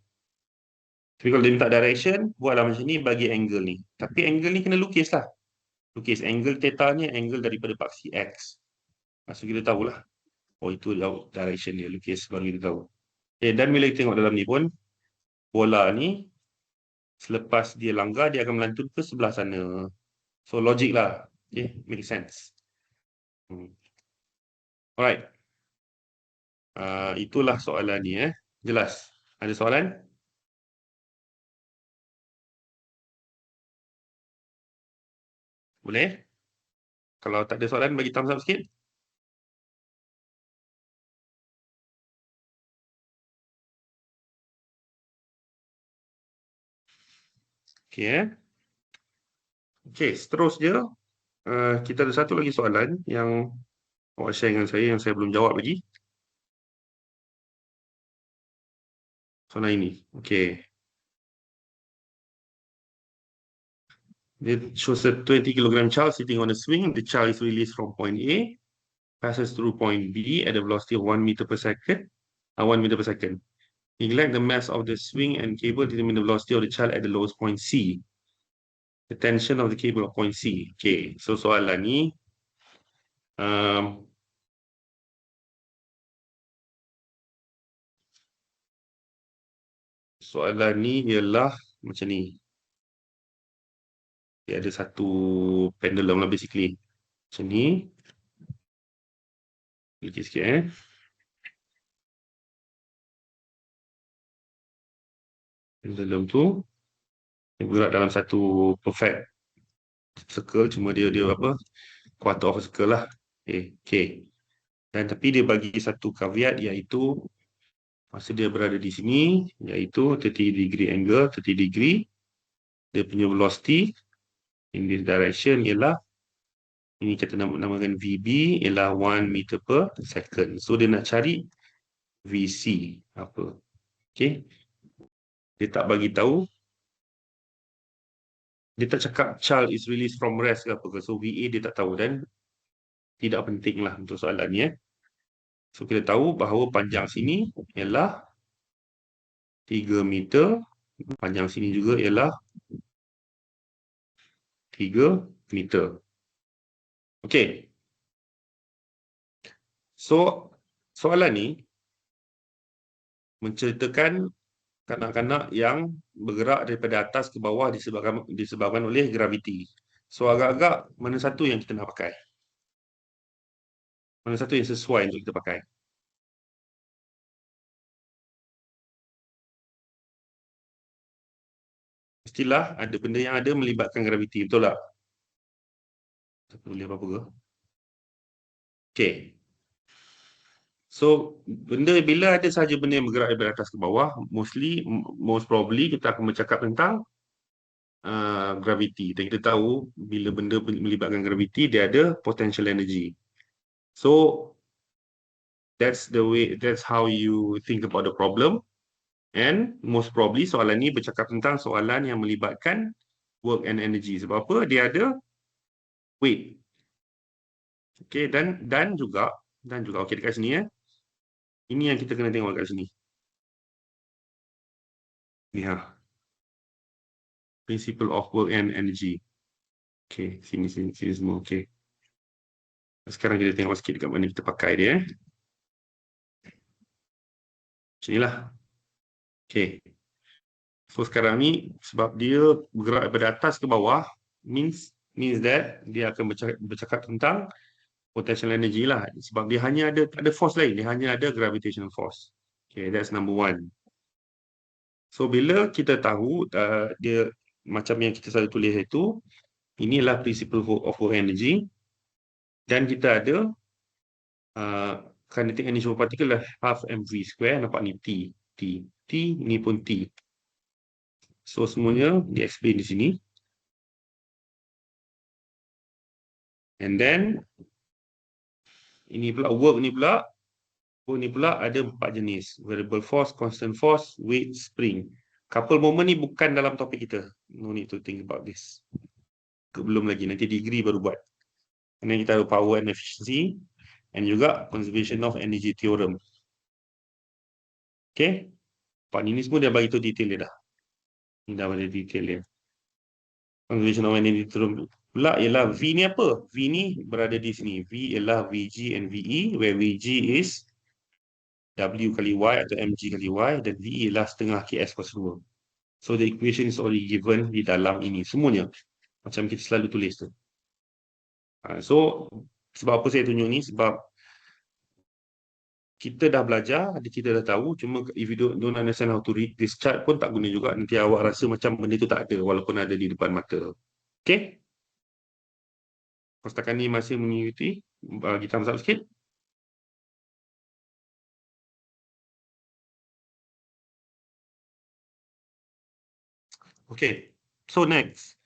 Tapi kalau dia minta direction, buatlah macam ni bagi angle ni. Tapi angle ni kena lukis lah. Lukis angle theta ni angle daripada paksi X. Maksud kita tahulah. Oh, itu direction dia. Lukis baru kita tahu. Okay, dan bila kita tengok dalam ni pun, bola ni, selepas dia langgar, dia akan melantun ke sebelah sana. So, logik lah. Okay, make sense. Alright. Itulah soalan ni. Jelas? Ada soalan? Boleh? Kalau tak ada soalan, bagi thumbs up sikit. Okay, Okay, seterusnya, kita ada satu lagi soalan yang awak share dengan saya yang saya belum jawab lagi. Soalan ini. Okay. It shows a 20 kg child sitting on a swing. The child is released from point A, passes through point B at a velocity of 1 meter per second. 1 meter per second. Neglect the mass of the swing and cable to determine the velocity of the child at the lowest point C. The tension of the cable of point C. Okay, so soalan ni soalan ni ialah macam ni. Dia ada satu pendulum lah basically. Macam ni. Lukis sikit Pendulum tu dia bergerak dalam satu perfect circle, cuma dia apa? Quarter of a circle lah. Okay. Dan tapi dia bagi satu caveat, iaitu masa dia berada di sini, iaitu 30 degree angle, 30 degree, dia punya velocity in this direction ialah, ini kita namakan VB, ialah 1 meter per second. So dia nak cari VC apa. Okay. Dia tak bagi tahu, dia tak cakap child is released from rest ke apa ke. So VA dia tak tahu dan tidak penting lah untuk soalan ni. So kita tahu bahawa panjang sini ialah 3 meter. Panjang sini juga ialah 3 meter. Okay. So soalan ni menceritakan kanak-kanak yang bergerak daripada atas ke bawah disebabkan oleh graviti. So agak-agak mana satu yang kita nak pakai? Mana satu yang sesuai untuk kita pakai? Mestilah ada benda yang ada melibatkan graviti, betul tak? Tak boleh apa-apa ke? Okay. So, bila ada sahaja benda yang bergerak daripada atas ke bawah, most probably kita akan bercakap tentang gravity. Dan kita tahu bila benda melibatkan gravity, dia ada potential energy. So, that's how you think about the problem. And most probably soalan ni bercakap tentang soalan yang melibatkan work and energy. Sebab apa? Dia ada weight. Okay, dan juga okay, dekat sini ini yang kita kena tengok kat sini. Ni principle of work and energy. Okay, sini semua. Okay. Sekarang kita tengok sikit dekat mana kita pakai dia. Macam inilah. Okay. So sekarang ni sebab dia bergerak daripada atas ke bawah, means that dia akan bercakap tentang potential energy lah. Sebab dia hanya tak ada force lain, dia hanya ada gravitational force. Okay, that's number one. So bila kita tahu dia macam yang kita selalu tulis itu, inilah principle of work energy, dan kita ada kinetic energy of particle lah half mv square. Nampak ni T, ni pun T. So semuanya di explain di sini. And then ini pula work ni pula ada 4 jenis: variable force, constant force, weight, spring. Couple moment ni bukan dalam topik kita. No need to think about this. Belum lagi, nanti degree baru buat. And then kita ada power and efficiency, and juga conservation of energy theorem. Okay, part ini semua dia bagi tu detail dia dah. Ini dah ada detail dia. Conservation of energy theorem pula ialah V ni apa? V ni berada di sini. V ialah VG and VE, where VG is W kali Y atau MG kali Y, dan VE ialah setengah KS kuasa 2. So the equation is already given di dalam ini. Semuanya. Macam kita selalu tulis tu. So, sebab apa saya tunjuk ni? Sebab kita dah belajar, kita dah tahu, cuma if you don't understand how to read this chart pun tak guna juga. Nanti awak rasa macam benda tu tak ada, walaupun ada di depan mata. Okay? Setakat ni masih mengikuti. Kita masuk sikit. Okay. So next.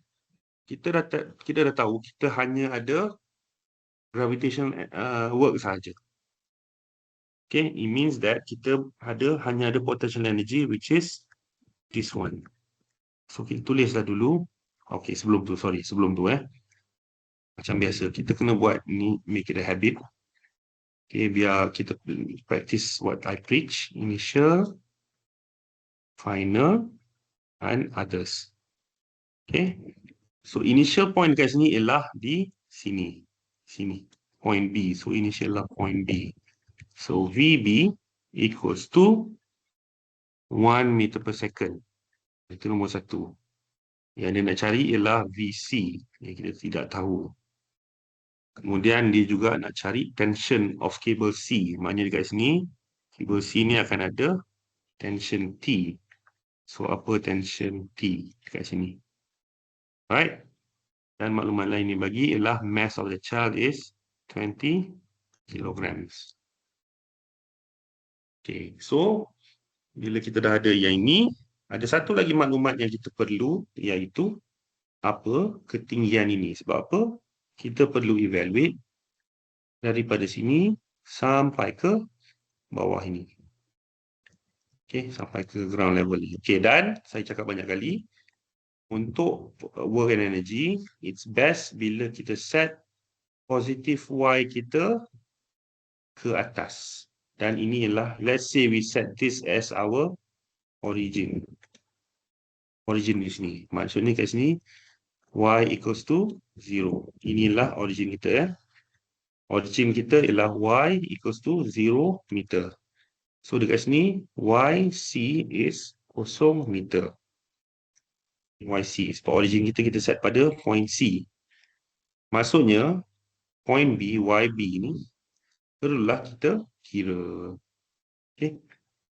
Kita dah tahu, kita hanya ada gravitational work sahaja. Okay, it means that kita hanya ada potential energy, which is this one. So kita tulislah dulu. Okay, sebelum tu. Macam biasa, kita kena buat ni, make it a habit. Okay, biar kita practice what I preach. Initial, final, and others. Okay, so initial point kat sini ialah di sini. Point B. So initial lah point B. So VB equals to 1 meter per second. Itu nombor 1. Yang dia nak cari ialah VC. Yang kita tidak tahu. Kemudian dia juga nak cari tension of cable C. Maknanya dekat sini, cable C ni akan ada tension T. So apa tension T dekat sini? Right? Dan maklumat lain ni bagi ialah mass of the child is 20 kilograms. Okay, so bila kita dah ada yang ini, ada satu lagi maklumat yang kita perlu, iaitu apa ketinggian ini. Sebab apa? Kita perlu evaluate daripada sini sampai ke bawah ini. Okay, sampai ke ground level ini. Okay, dan saya cakap banyak kali, untuk work and energy, it's best bila kita set positive Y kita ke atas. Dan ini ialah, let's say we set this as our origin. Origin di sini. Maksudnya kat sini, Y equals to 0. Inilah origin kita. Origin kita ialah Y equals to 0 meter. So dekat sini, YC is 0 meter. YC. Sebab origin kita set pada point C. Maksudnya, point B, YB ni, perlulah kita kira. Okay.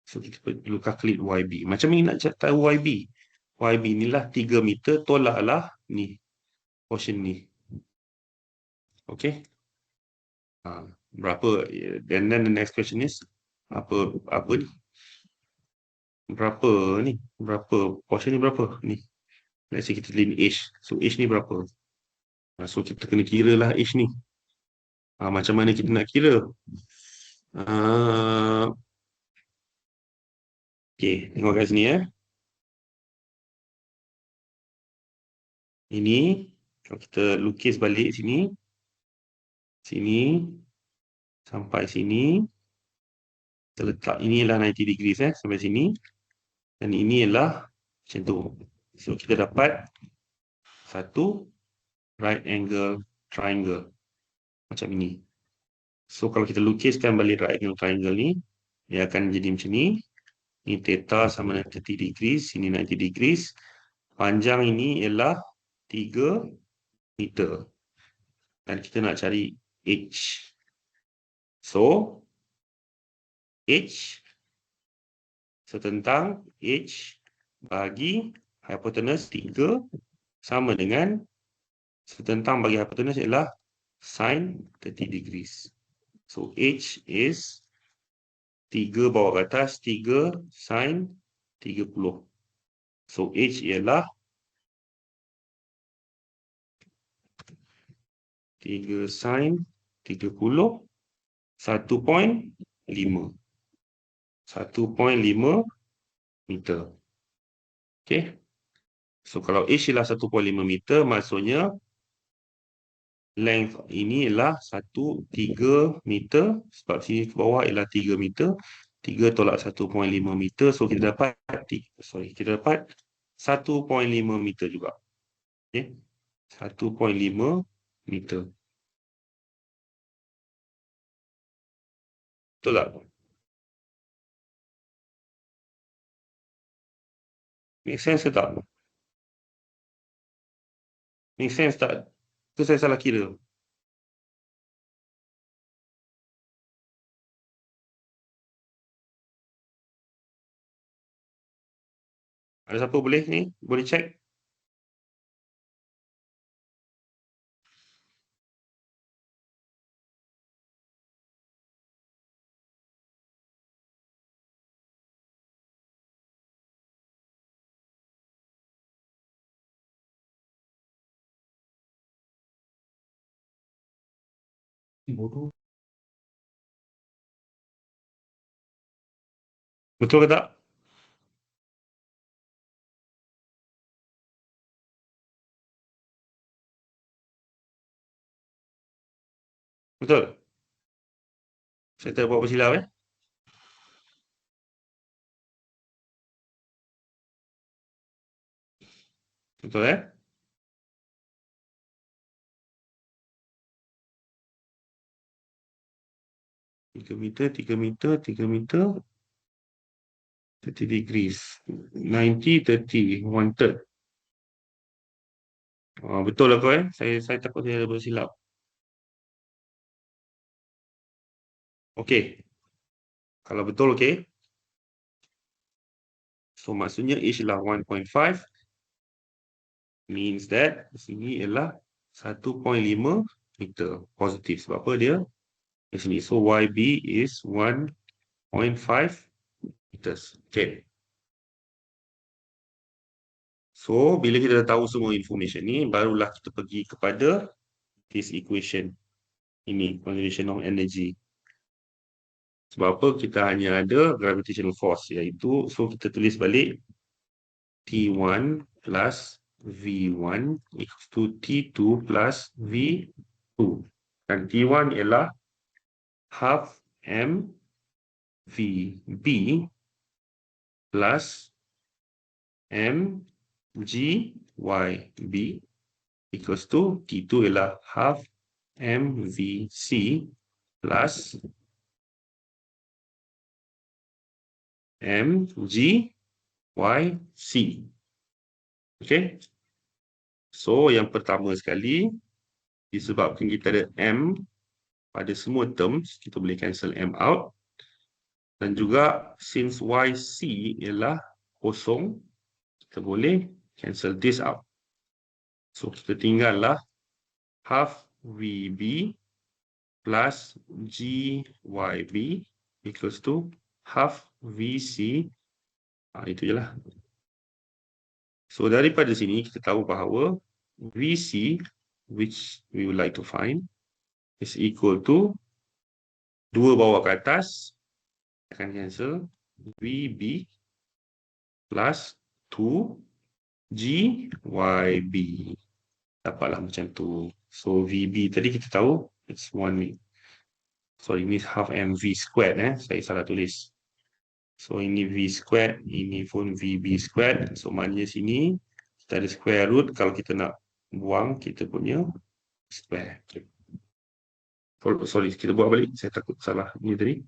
So kita perlu calculate YB. Macam ni nak tahu YB. YB inilah 3 meter, tolaklah ni. Portion ni. Okay. Berapa? And then the next question is, apa ni? Berapa ni? Berapa? Portion ni berapa? Ni. Let's say kita tulis H. So H ni berapa? So kita kena kira lah H ni. Macam mana kita nak kira? Okay, tengok kat sini . Ini, kalau kita lukis balik sini, sampai sini, kita letak, ini ialah 90 degrees sampai sini, dan ini ialah macam tu. So kita dapat satu right angle triangle macam ini. So kalau kita lukiskan balik right angle triangle ni, dia akan jadi macam ni. Ini theta sama dengan 30 degrees, ini 90 degrees. Panjang ini ialah 3 meter. Dan kita nak cari H. So, H setentang H bagi hypotenuse 3 sama dengan setentang bagi hypotenuse ialah sin 30 degrees. So, H is 3 bawa ke atas, 3 sin 30. So, H ialah 3 sin 30, 1.5. 1.5 meter. Okay. So, kalau H ialah 1.5 meter, maksudnya length ini ialah 3 meter. Sebab sini ke bawah ialah 3 meter. 3 tolak 1.5 meter. So, kita dapat 1.5 meter juga. Okay. 1.5 meter. Betul tak? Make sense ke tak? Make sense tak? Itu saya salah kira. Ada siapa boleh ni? Boleh check? Bodoh. Betul ke tak? Betul? Saya tak buat bersilap Betul 3 meter, 3 meter, 3 meter. 30 degrees. 90, 30, 1/3. Betul lah kau Saya takut saya bersilap. Okey. Kalau betul okey. So maksudnya H ialah 1.5 means that di sini ialah 1.5 meter. Positif. Sebab apa dia? Di sini. So YB is 1.5 meters. Okay. So bila kita dah tahu semua information ni, barulah kita pergi kepada this equation. Ini conservation of energy. Sebab apa? Kita hanya ada gravitational force, iaitu, so kita tulis balik T1 plus V1 equals to T2 plus V2. Dan T1 ialah half mVB plus mGYB equals to T2 ialah half mVC plus mGYC. Okay. So yang pertama sekali, disebabkan kita ada M pada semua terms, kita boleh cancel M out. Dan juga since YC ialah kosong, kita boleh cancel this out. So kita tinggallah half VB plus GYB equals to half VC. Itu je lah. So daripada sini kita tahu bahawa VC, which we would like to find, is equal to 2 bawah ke atas, akan cancel, VB plus 2 GYB. Dapatlah macam tu. So VB tadi kita tahu it's 1. Sorry, ini half mv squared saya salah tulis. So ini V squared, ini pun VB squared. So maknanya sini kita ada square root. Kalau kita nak buang kita punya square. Sorry, kita buat balik. Saya takut salah ini tadi.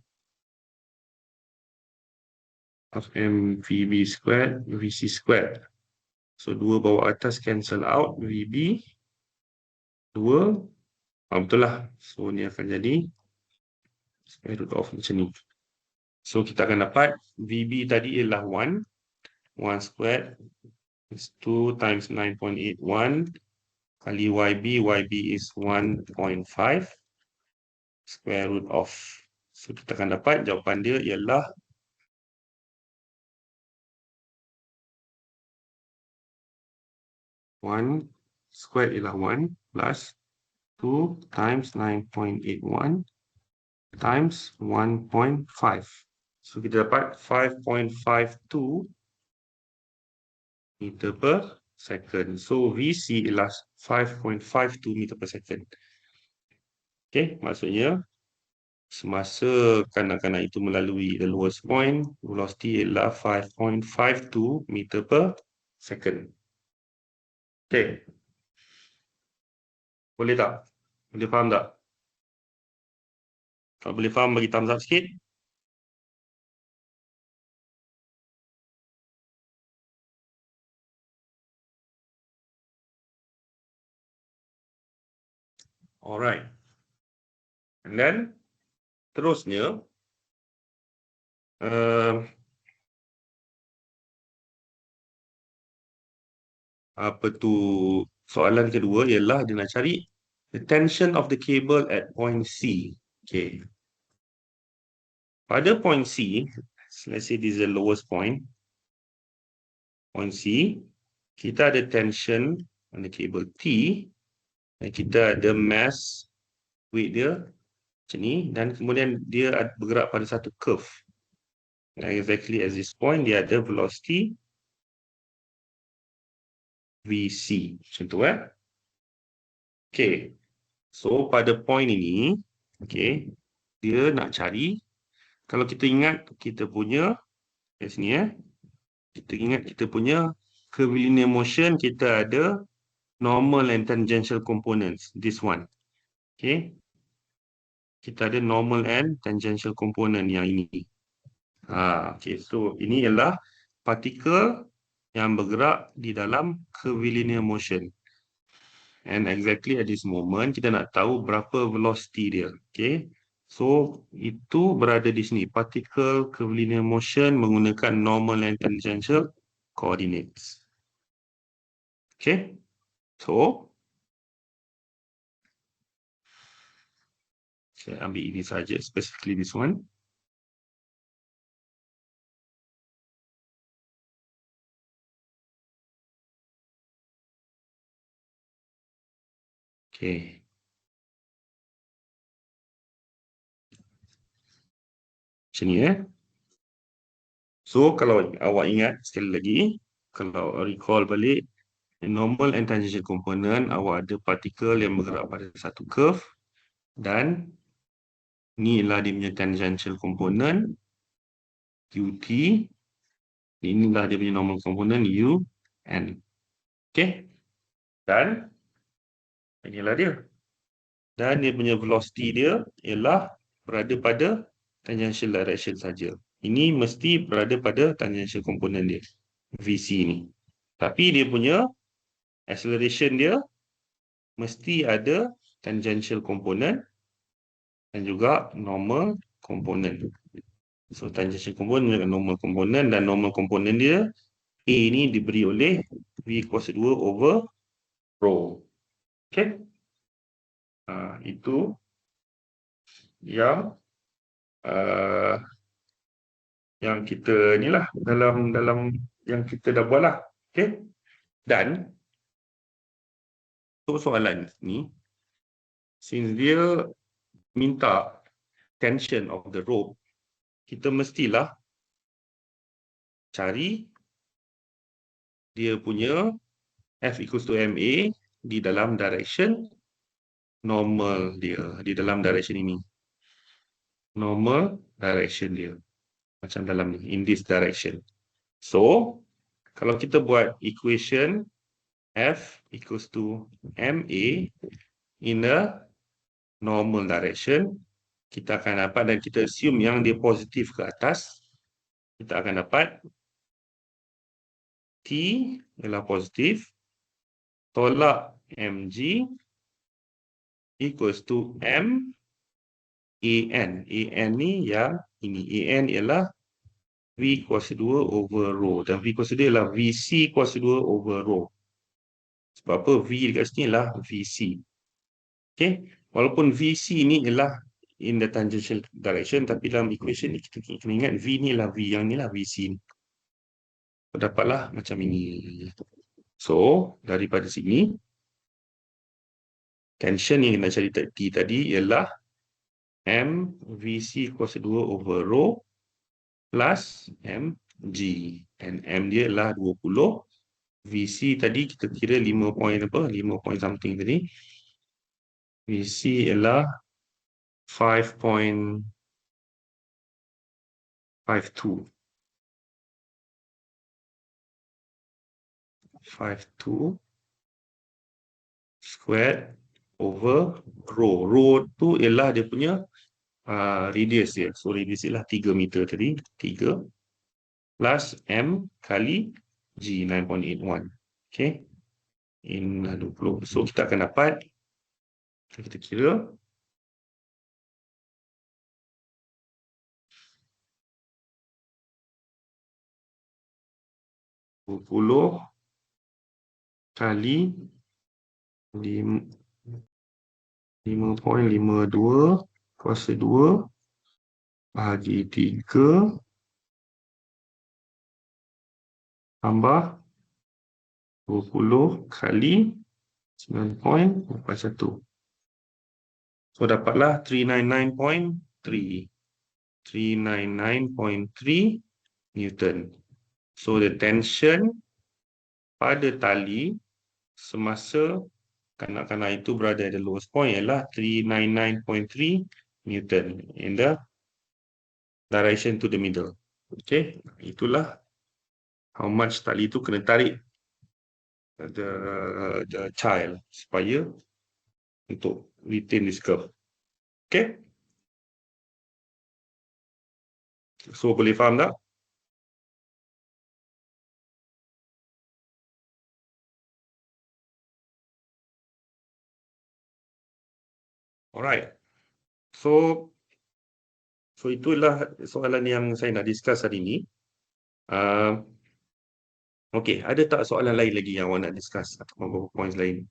Half mVB squared, VC squared. So 2 bawah atas cancel out, VB 2. Betul lah. So ni akan jadi square root of macam ni. So kita akan dapat VB tadi ialah 1. 1 squared is 2 times 9.81 kali YB. YB is 1.5 square root of. So kita akan dapat jawapan dia ialah 1 squared ialah 1 plus 2 times 9.81 times 1.5. So kita dapat 5.52 meter per second. So VC ialah 5.52 meter per second. Okay, maksudnya semasa kanak-kanak itu melalui the lowest point, velocity ialah 5.52 meter per second. Okay. Boleh tak? Boleh faham tak? Kalau boleh faham, bagi thumbs up sikit. Alright. And then, terusnya, apa tu, soalan kedua ialah dia nak cari the tension of the cable at point C. Okay. Pada point C, let's say this is the lowest point. Point C, kita ada tension on the cable T, dan kita ada mass weight dia macam ni, dan kemudian dia bergerak pada satu curve. And exactly at this point, dia ada velocity VC. Macam tu Okay. So pada point ini, okay, dia nak cari, kalau kita ingat kita punya, kat sini kita ingat kita punya curvilinear motion, kita ada normal and tangential components, this one. Okay. Kita ada normal and tangential component yang ini. Okay, so ini ialah partikel yang bergerak di dalam curvilinear motion. And exactly at this moment, kita nak tahu berapa velocity dia. Okay. So, itu berada di sini. Particle curvilinear motion menggunakan normal and tangential coordinates. Okay. So, saya ambil ini saja, specifically this one. Okay. Macam ni So, kalau awak ingat sekali lagi, kalau recall balik, normal and tangential component, awak ada partikel yang bergerak pada satu curve, dan ni ialah dia punya tangential component, UT, inilah dia punya normal component, UN. Okay? Dan, inilah dia. Dan dia punya velocity dia ialah berada pada tangential direction saja. Ini mesti berada pada tangential component dia, VC ni. Tapi dia punya acceleration dia mesti ada tangential component dan juga normal component. So tangential component dengan normal component, dan normal component dia A ni diberi oleh V kuasa 2 over rho. Okay. Itu yang kita ni lah dalam yang kita dah buat lah. Okay. Dan untuk soalan ni, since dia minta tension of the rope, kita mestilah cari dia punya F equals to MA di dalam direction normal dia, di dalam direction ini. Normal direction dia. Macam dalam ni, in this direction. So, kalau kita buat equation F equals to MA in a normal direction, kita akan dapat, dan kita assume yang dia positif ke atas, kita akan dapat T ialah positif, tolak mg equals to m an. An ni yang ini. An ialah V kuasa 2 over rho. Dan V kuasa 2 ialah VC kuasa 2 over rho. Sebab apa? V dekat sini ialah VC. Okay. Walaupun VC ni ialah in the tangential direction, tapi dalam equation ni kita kena ingat V ni ialah V, yang ni lah VC. Dapatlah macam ini. So, daripada sini, tension yang nak cari T tadi ialah M VC kuasa 2 over rho plus mg. And M dia ialah 20. VC tadi kita kira 5 point apa? 5 point something tadi. VC ialah 5.52. 52 squared over rho. Rho tu ialah dia punya radius dia. So radius ialah 3 meter tadi. 3 plus M kali G 9.81. Okay. In 20. So kita akan dapat, kita kira 20 kali 5.52 kuasa 2 bahagi 3 tambah 20 kali 9.81. So dapatlah 399.3. 399.3 Newton. So the tension pada tali semasa kanak-kanak itu berada at the lowest point ialah 399.3 Newton in the direction to the middle. Okay, itulah how much tali itu kena tarik the child supaya untuk retain this curve. Okay, so boleh faham tak? Alright, so itulah soalan yang saya nak discuss hari ini. Okay, ada tak soalan lain lagi yang awak nak discuss atau beberapa points lain?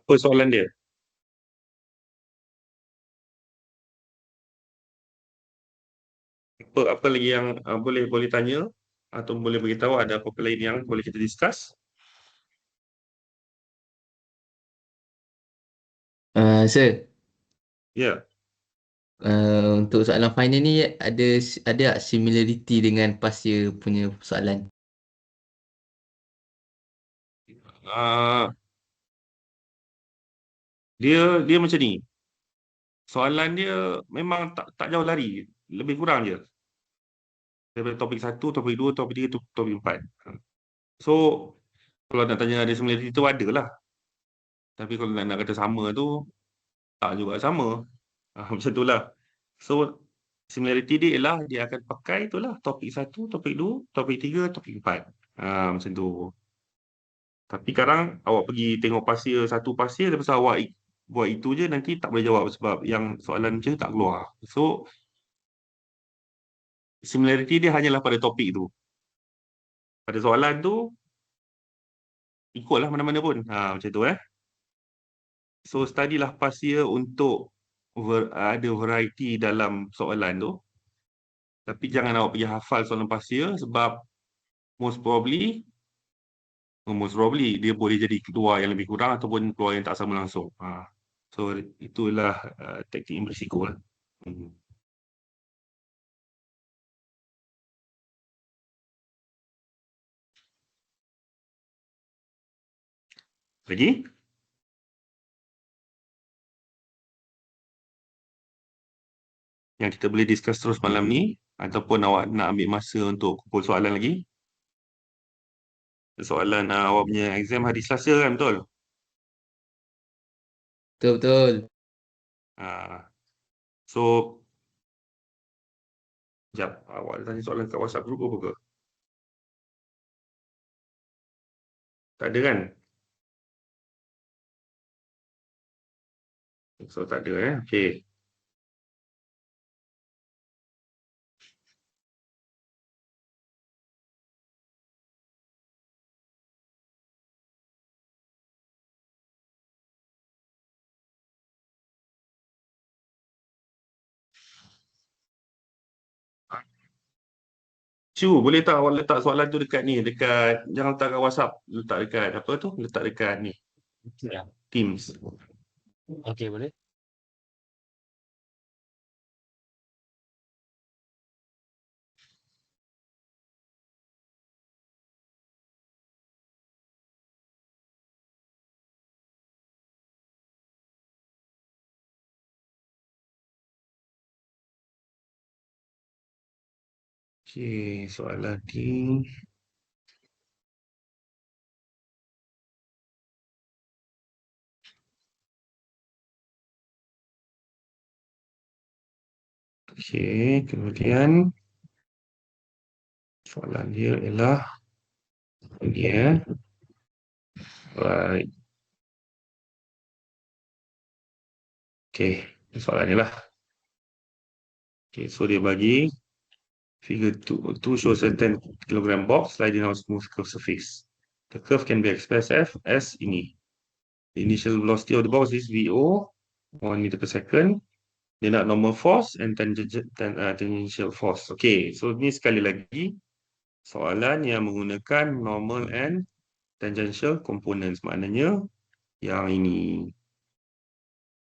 Apa soalan dia? Apa lagi yang boleh tanya atau boleh beritahu, ada apa-apa lain yang boleh kita discuss? Sir, Ya. untuk soalan final ni ada tak similarity dengan past year punya soalan? Uh, dia macam ni. Soalan dia memang tak jauh lari, lebih kurang je. Daripada topik 1, topik 2, topik 3, topik 4. So, kalau nak tanya ada similarity tu ada lah. Tapi kalau nak kata sama tu, tak juga sama. Macam tu lah. So, similarity dia ialah dia akan pakai itulah topik 1, topik 2, topik 3, topik 4. Macam tu. Tapi sekarang awak pergi tengok pasir satu pasir, lepas awak buat itu je, nanti tak boleh jawab sebab yang soalan macam tu tak keluar. So, similarity dia hanyalah pada topik tu. Pada soalan tu, ikutlah mana-mana pun. Macam tu So, studylah pasir untuk ada variety dalam soalan tu. Tapi jangan awak pergi hafal soalan pasir sebab most probably dia boleh jadi keluar yang lebih kurang ataupun keluar yang tak sama langsung. So, itulah taktik yang berisiko lah. Lagi? Yang kita boleh discuss terus malam ni ataupun awak nak ambil masa untuk kumpul soalan lagi? Soalan awak punya exam hari Selasa kan, betul? Betul. So, sekejap, awak ada tanya soalan kat WhatsApp group apa ke? Tak ada kan? So, tak ada Okay. Boleh tak awak letak soalan tu dekat ni, jangan letak kat WhatsApp, letak dekat apa tu? Letak dekat ni. Teams. Okey, boleh. Okey, soalan ni. Okey, kemudian soalan dia ialah ini Right. Okey, soalan ni lah. Okey, so dia bagi figure 2 shows a 10 kilogram box sliding on smooth curved surface. The curve can be expressed as ini. The initial velocity of the box is VO, 1 meter per second. Dia nak normal force and tangential force. Okey, so ni sekali lagi soalan yang menggunakan normal and tangential components. Maknanya yang ini.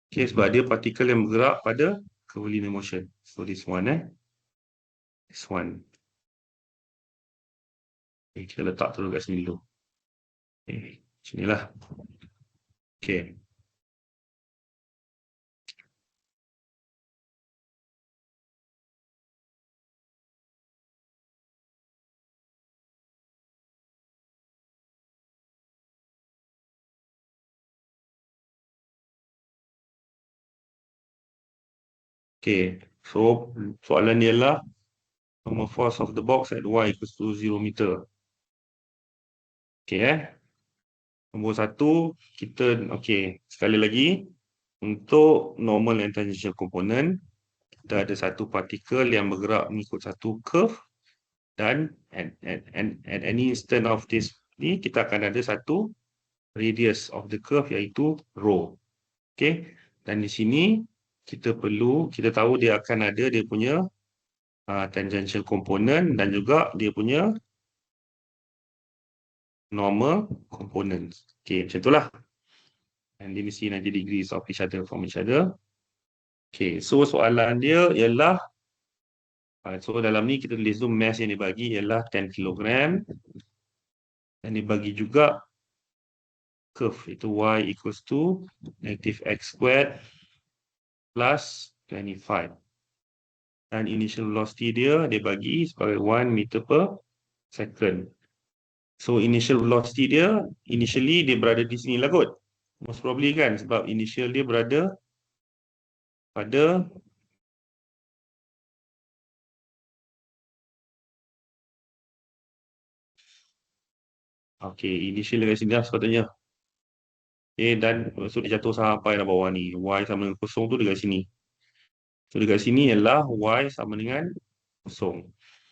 Okey, sebab dia partikel yang bergerak pada curvilinear motion. So this one this one. Okay, kita letak dulu kat sini dulu. Okay, sinilah. Okay. Okay, so soalan dia ialah normal force of the box at y equals to 0 meter. Okay, nombor 1, kita, okay, sekali lagi, untuk normal and tangential component, kita ada satu partikel yang bergerak mengikut satu curve, dan at any instant of this ni, kita akan ada satu radius of the curve, iaitu rho. Okay, dan di sini, kita tahu dia akan ada dia punya tangential component dan juga dia punya normal components. Okay, macam itulah. And dia mesti 90 degrees of each other from each other. Okay, so soalan dia ialah, so dalam ni kita tulis tu mass yang dibagi ialah 10 kilogram. Dan dibagi juga curve, itu y equals to negative x squared plus 25. Dan initial velocity dia bagi sebagai 1 meter per second. So initial velocity dia, initially dia berada di sini lah kot. Most probably kan, sebab initial dia berada pada initial dekat sini lah sepatutnya. Dan so dia jatuh sampai di bawah ni. Y sama dengan 0 tu dekat sini. So dekat sini ialah Y sama dengan 0.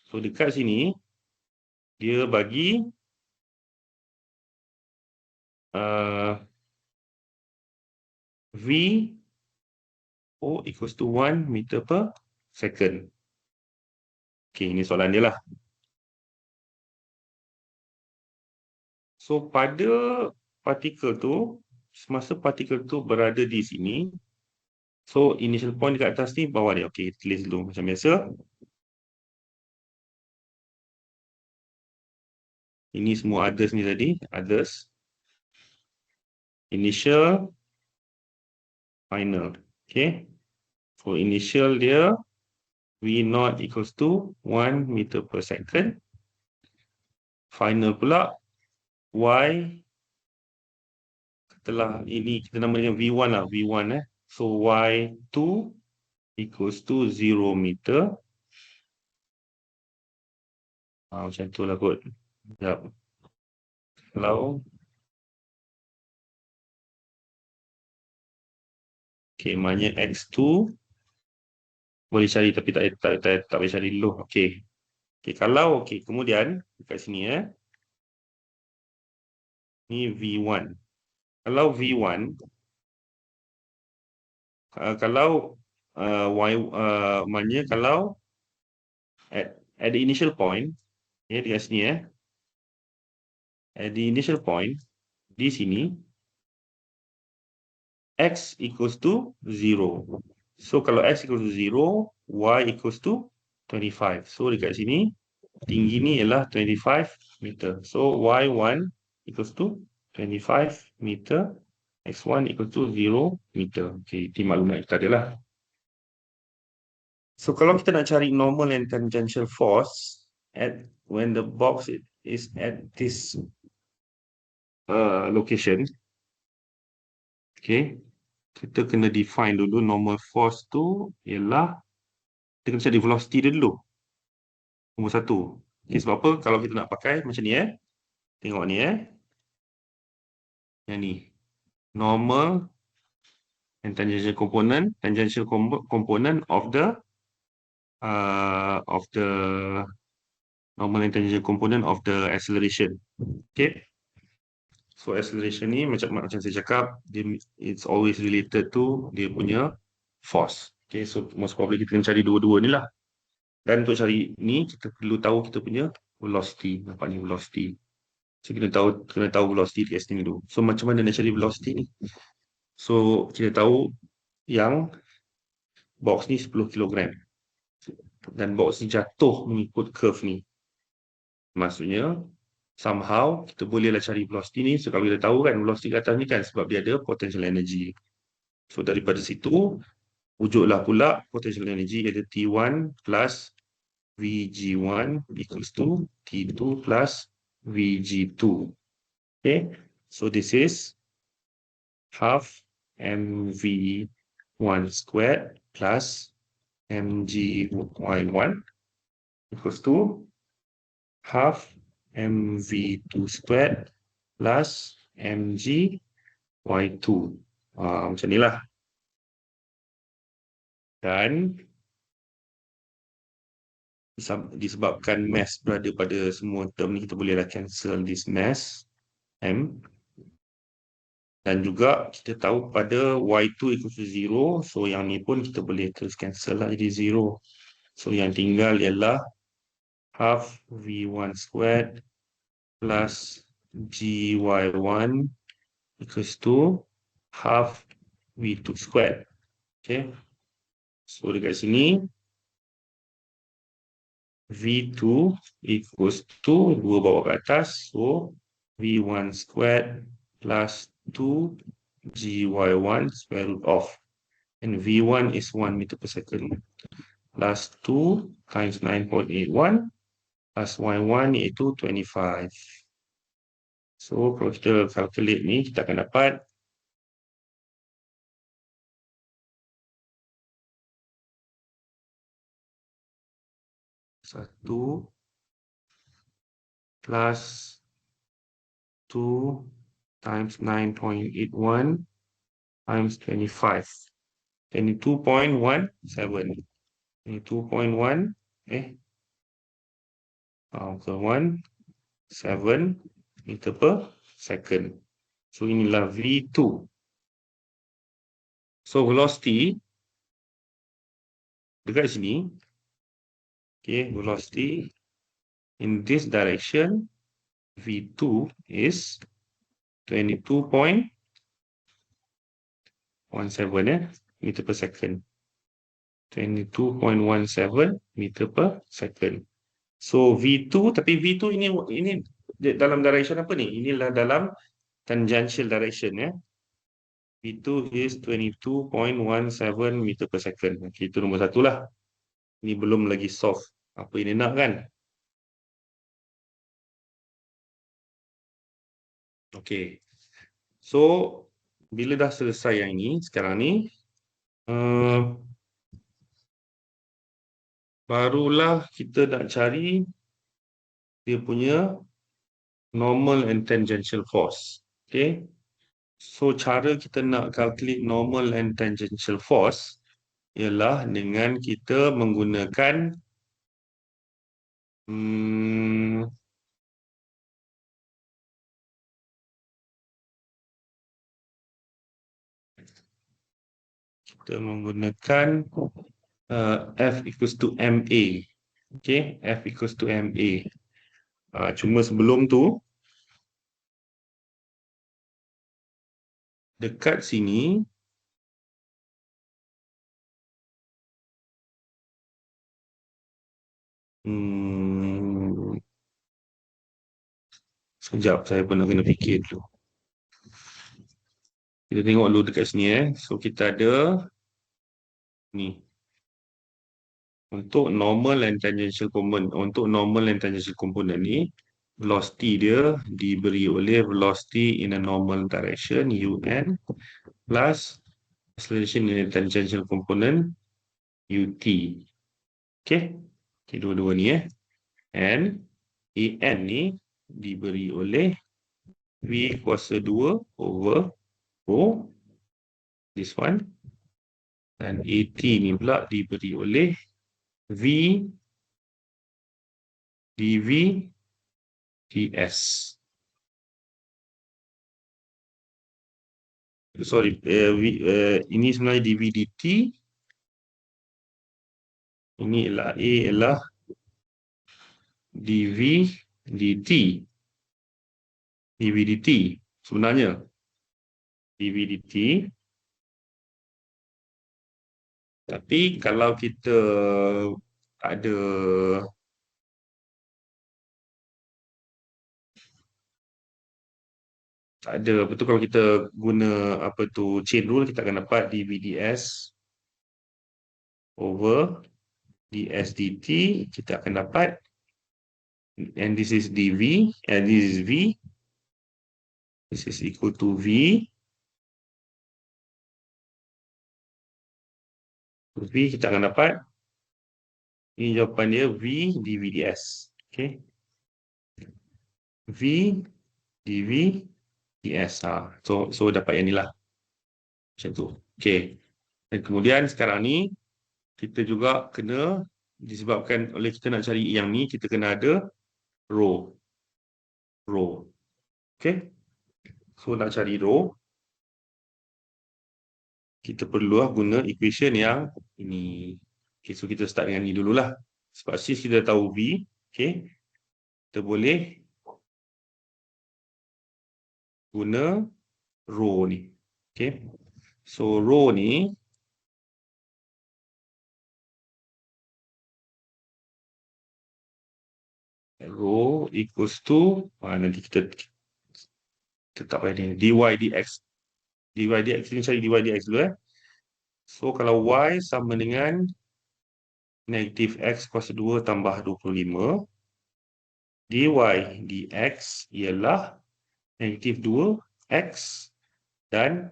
So dekat sini, dia bagi V O equals to 1 meter per second. Okay, ini soalan dia lah. So pada partikel tu, semasa partikel tu berada di sini, so initial point dekat atas ni, bawah dia. Okay, tulis dulu macam biasa. Ini semua others ni tadi, others. Initial, final. Okay. So initial dia, V0 equals to 1 meter per second. Final pula, Y, setelah ini kita namakan V1 lah, V1 So Y2 equals to 0 meter. Macam tu lah kot. Sekejap. Kalau okay, maknanya X2 boleh cari tapi tak boleh cari dulu. Okay. Okay, kalau kemudian dekat sini ni V1. Kalau V1 kalau maknanya kalau at the initial point dekat sini at the initial point di sini X equals to 0. So kalau X equals to 0, Y equals to 25. So dekat sini tinggi ni ialah 25 meter. So Y1 equals to 25 meter. X1 equals to 0 meter. Okay, itu maklumat kita adalah. So kalau kita nak cari normal and tangential force at when the box is at this location, okay, kita kena define dulu normal force tu ialah kita kena cari velocity dia dulu. Nombor satu. Okay, sebab apa? Kalau kita nak pakai macam ni tengok ni yang ni. Normal and tangential component of the normal and tangential component of the acceleration. Okay. So acceleration ni macam saya cakap, it's always related to dia punya force. Okay, so most probably kita kena cari dua-dua ni lah. Dan untuk cari ni, kita perlu tahu kita punya velocity. Nampak ni velocity. So kita kena tahu velocity kat sini dulu. So macam mana nak cari velocity ni? So kita tahu yang box ni 10 kg. Dan box ni jatuh mengikut curve ni. Maksudnya, somehow kita bolehlah cari velocity ni. So kalau kita tahu kan velocity kat atas ni kan sebab dia ada potential energy. So daripada situ wujudlah pula potential energy iaitu T1 plus Vg1 equals to T2 plus Vg2. Okay, so this is half mv1 squared plus mgy1 equals to half mv2 squared plus mgy2. Macam ni lah. Dan disebabkan mass berada pada semua term ni, kita bolehlah cancel this mass m. Dan juga kita tahu pada y2 equals to 0. So yang ni pun kita boleh terus cancel lah jadi 0. So yang tinggal ialah half v1 squared plus gy1 equals to half v2 squared. Okay. So dekat sini V2 equals to 2 bawa ke atas. So V1 squared plus 2 GY1 square root of. And V1 is 1 meter per second. Plus 2 times 9.81 plus Y1 iaitu 25. So kalau kita calculate ni, kita akan dapat 1 plus 2 times 9.81 times 25. 22.17. 22.1 7 meter per second. So inilah V2. So velocity dekat sini, okay, velocity in this direction V2 is 22.17 meter per second. 22.17 meter per second. So V2, tapi V2 ini dalam direction apa ni? Inilah dalam tangential direction V2 is 22.17 meter per second. Okay, itu nombor satu lah. Ini belum lagi solve apa ini nak kan? Okay. So bila dah selesai yang ini, sekarang ni barulah kita nak cari dia punya normal and tangential force. Okay. So cara kita nak calculate normal and tangential force ialah dengan kita menggunakan F equals to MA. Okay, F equals to MA. Cuma sebelum tu, dekat sini, sekejap, saya pun nak kena fikir dulu. Kita tengok dulu dekat sini So kita ada ni. Untuk normal and tangential component, ni, velocity dia diberi oleh velocity in a normal direction un plus acceleration in a tangential component ut. Okay, dua-dua ni and en ni diberi oleh v kuasa 2 over rho, this one, dan at ni pula diberi oleh v dv ds. Sorry, ini sebenarnya dv dt. Ini ialah dv dt. dv dt sebenarnya dv dt. Tapi kalau kita ada betul, kalau kita guna apa tu chain rule, kita akan dapat dv ds over ds dt. Kita akan dapat, and this is dv and this is v, this is equal to v kita akan dapat, ini jawapan dia, v dv ds. Okay, v dv ds. So dapat yang ni lah, macam tu. Okay, dan kemudian sekarang ni kita juga kena, disebabkan oleh kita nak cari yang ni, kita kena ada rho. Okay, so nak cari rho, kita perlu guna equation yang ini. Okay, so kita start dengan ni dululah. Sebab since kita tahu v, okay, kita boleh guna rho ni. Okay, so rho ni rho equals to, nanti kita tak payah ni, dy dx. Dy dx ni, cari dy dx dulu. So kalau y sama dengan negatif x kuasa 2 tambah 25, dy dx ialah negatif 2x dan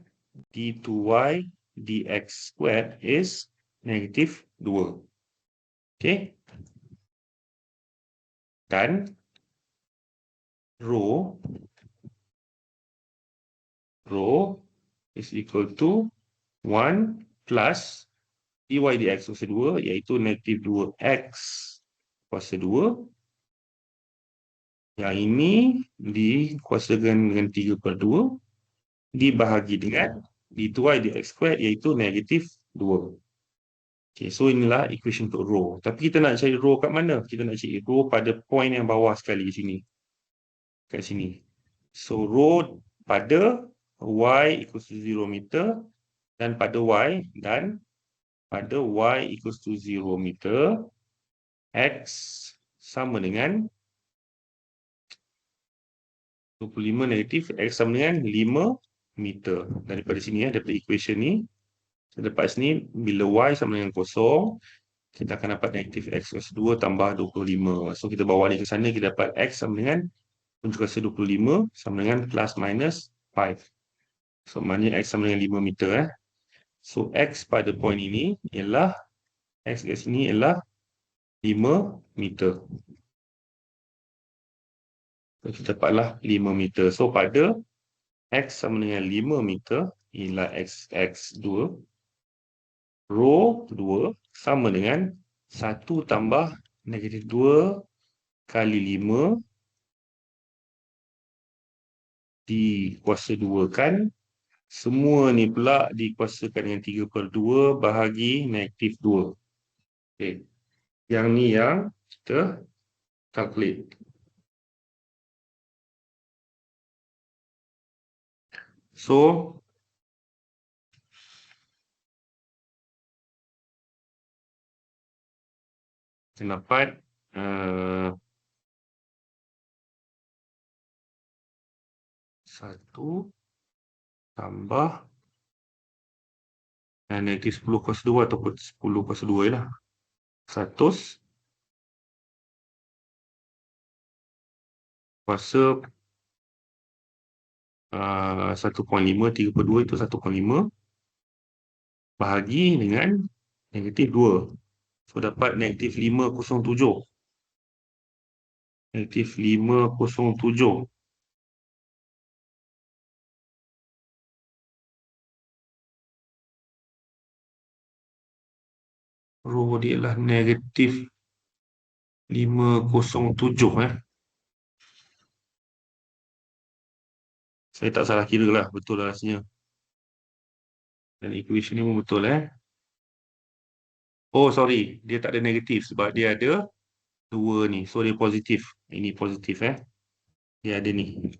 d2y dx squared is negatif 2. Okay, dan rho is equal to 1 plus dy dx kuasa 2, iaitu negatif 2x kuasa 2. Yang ini dikuasakan dengan 3/2 dibahagi dengan d2y dx squared, iaitu negatif 2. Okay, so inilah equation untuk rho. Tapi kita nak cari rho kat mana? Kita nak cari rho pada point yang bawah sekali sini. Kat sini. So rho pada y equals to 0 meter dan pada y equals to 0 meter, x sama dengan 25 negatif, x sama dengan 5 meter. Daripada sini, daripada equation ni, dapat sini, bila y sama dengan 0, kita akan dapat negatif x kuasa 2 tambah 25. So kita bawa ni ke sana, kita dapat x sama dengan punca kuasa 25 sama dengan plus minus 5. So maknanya x sama dengan 5 meter. So x pada point ini ialah, x kat sini ialah 5 meter. So kita dapatlah 5 meter. So pada x sama dengan 5 meter, ialah x2, rho 2 sama dengan 1 tambah negatif 2 kali 5 dikuasa 2 kan. Semua ni pula dikuasakan dengan 3/2 bahagi negatif 2. Okay, yang ni yang kita calculate. So kita dapat 1 tambah negatif 10 kuasa 2 ataupun 10 kuasa 2 lah. 100 kuasa 1.5, 3/2 itu 1.5 bahagi dengan negatif 2. So, dapat negatif 507. Negatif 507. Rho dia adalah negatif 507. Saya tak salah kira lah. Betul lah rasanya. Dan equation ni pun betul Oh, sorry. Dia tak ada negatif sebab dia ada 2 ni. So, dia positif. Ini positif Dia ada ni.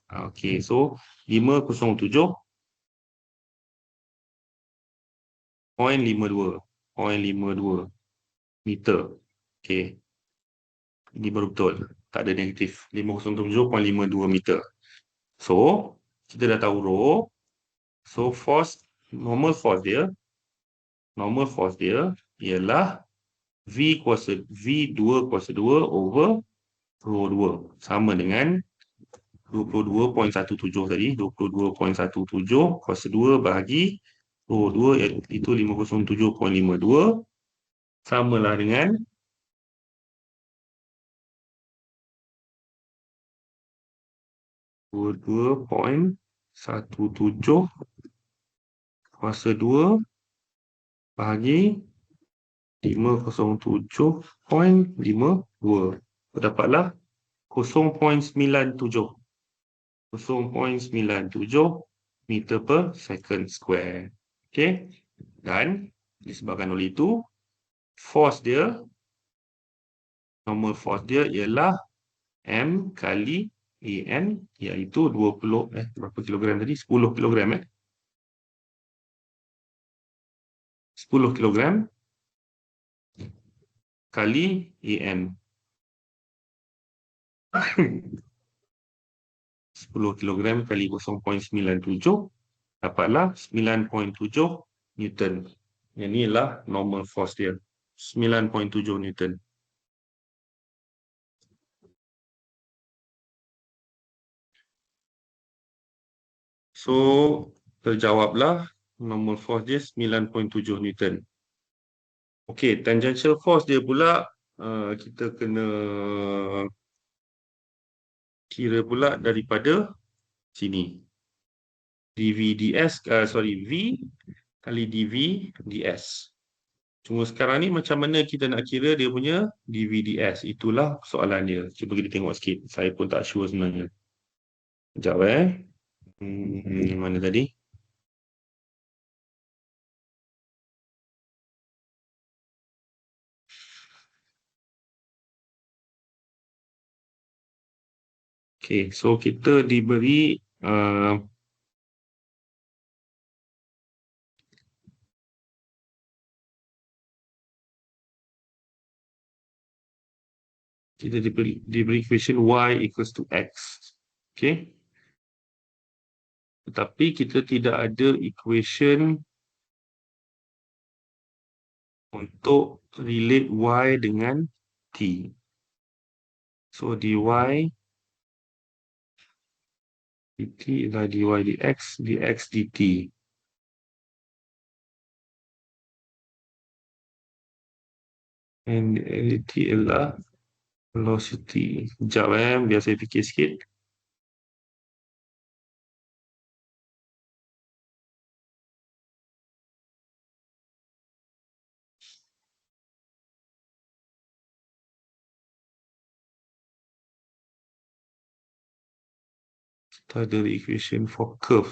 Okay, so 507.52 meter. Okay. Ini baru betul. Tak ada negatif. 507.52 meter. So, kita dah tahu rho. So, normal force dia ialah V2 kuasa 2 over rho 2. Sama dengan 22.17 tadi. 22.17 kuasa 2 bahagi rho 2 iaitu 507.52. Samalah dengan 22.17 kuasa 2 bahagi 507.52. Dapatlah 0.97. 0.97 meter per second square. Okay. Dan disebabkan oleh itu, normal force dia ialah M kali AN, iaitu 20, berapa kilogram tadi? 10 kilogram 10 kilogram kali AN. 10 kilogram kali 0.97 dapatlah 9.7 Newton. Yang ni ialah normal force dia. 9.7 Newton. So, terjawablah normal force dia 9.7 Newton. Okey, tangential force dia pula kita kena kira pula daripada sini. dV ds, V kali dV ds. Cuma sekarang ni macam mana kita nak kira dia punya dV ds. Itulah soalan dia. Cuba kita tengok sikit. Saya pun tak sure sebenarnya. Sekejap mana tadi? Okay, so kita diberi kita diberi equation y equals to x. Okay. Tetapi kita tidak ada equation untuk relate y dengan t. So dy dt adalah dy dx dt. And dt adalah velocity. Sekejap biar saya fikir sikit. Kita ada equation for curve.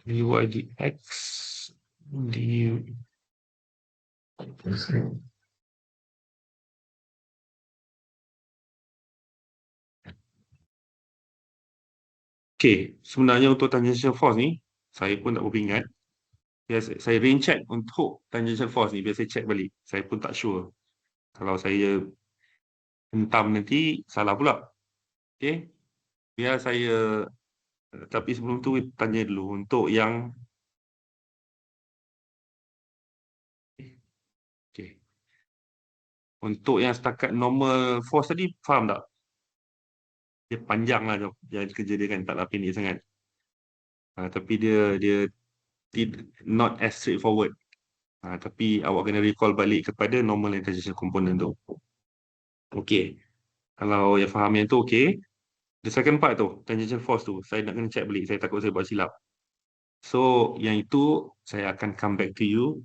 Dy dx dy. Okay, sebenarnya untuk tangential force ni, saya pun tak berapa ingat. Biasa saya rain check untuk tangential force ni. Biasa saya check balik. Saya pun tak sure. Kalau saya hentam nanti, salah pula. Okay. Biar saya, tapi sebelum tu tanya dulu. Untuk yang, okay. Untuk yang setakat normal force tadi, faham tak? Dia panjang lah dia kerja dia kan, taklah pendek sangat. Tapi dia not as straightforward. Tapi awak kena recall balik kepada normal and tangential component tu. Okay. Kalau yang faham yang tu, okay. The second part tu, tangential force tu, saya nak kena check balik. Saya takut saya buat silap. So, yang itu saya akan come back to you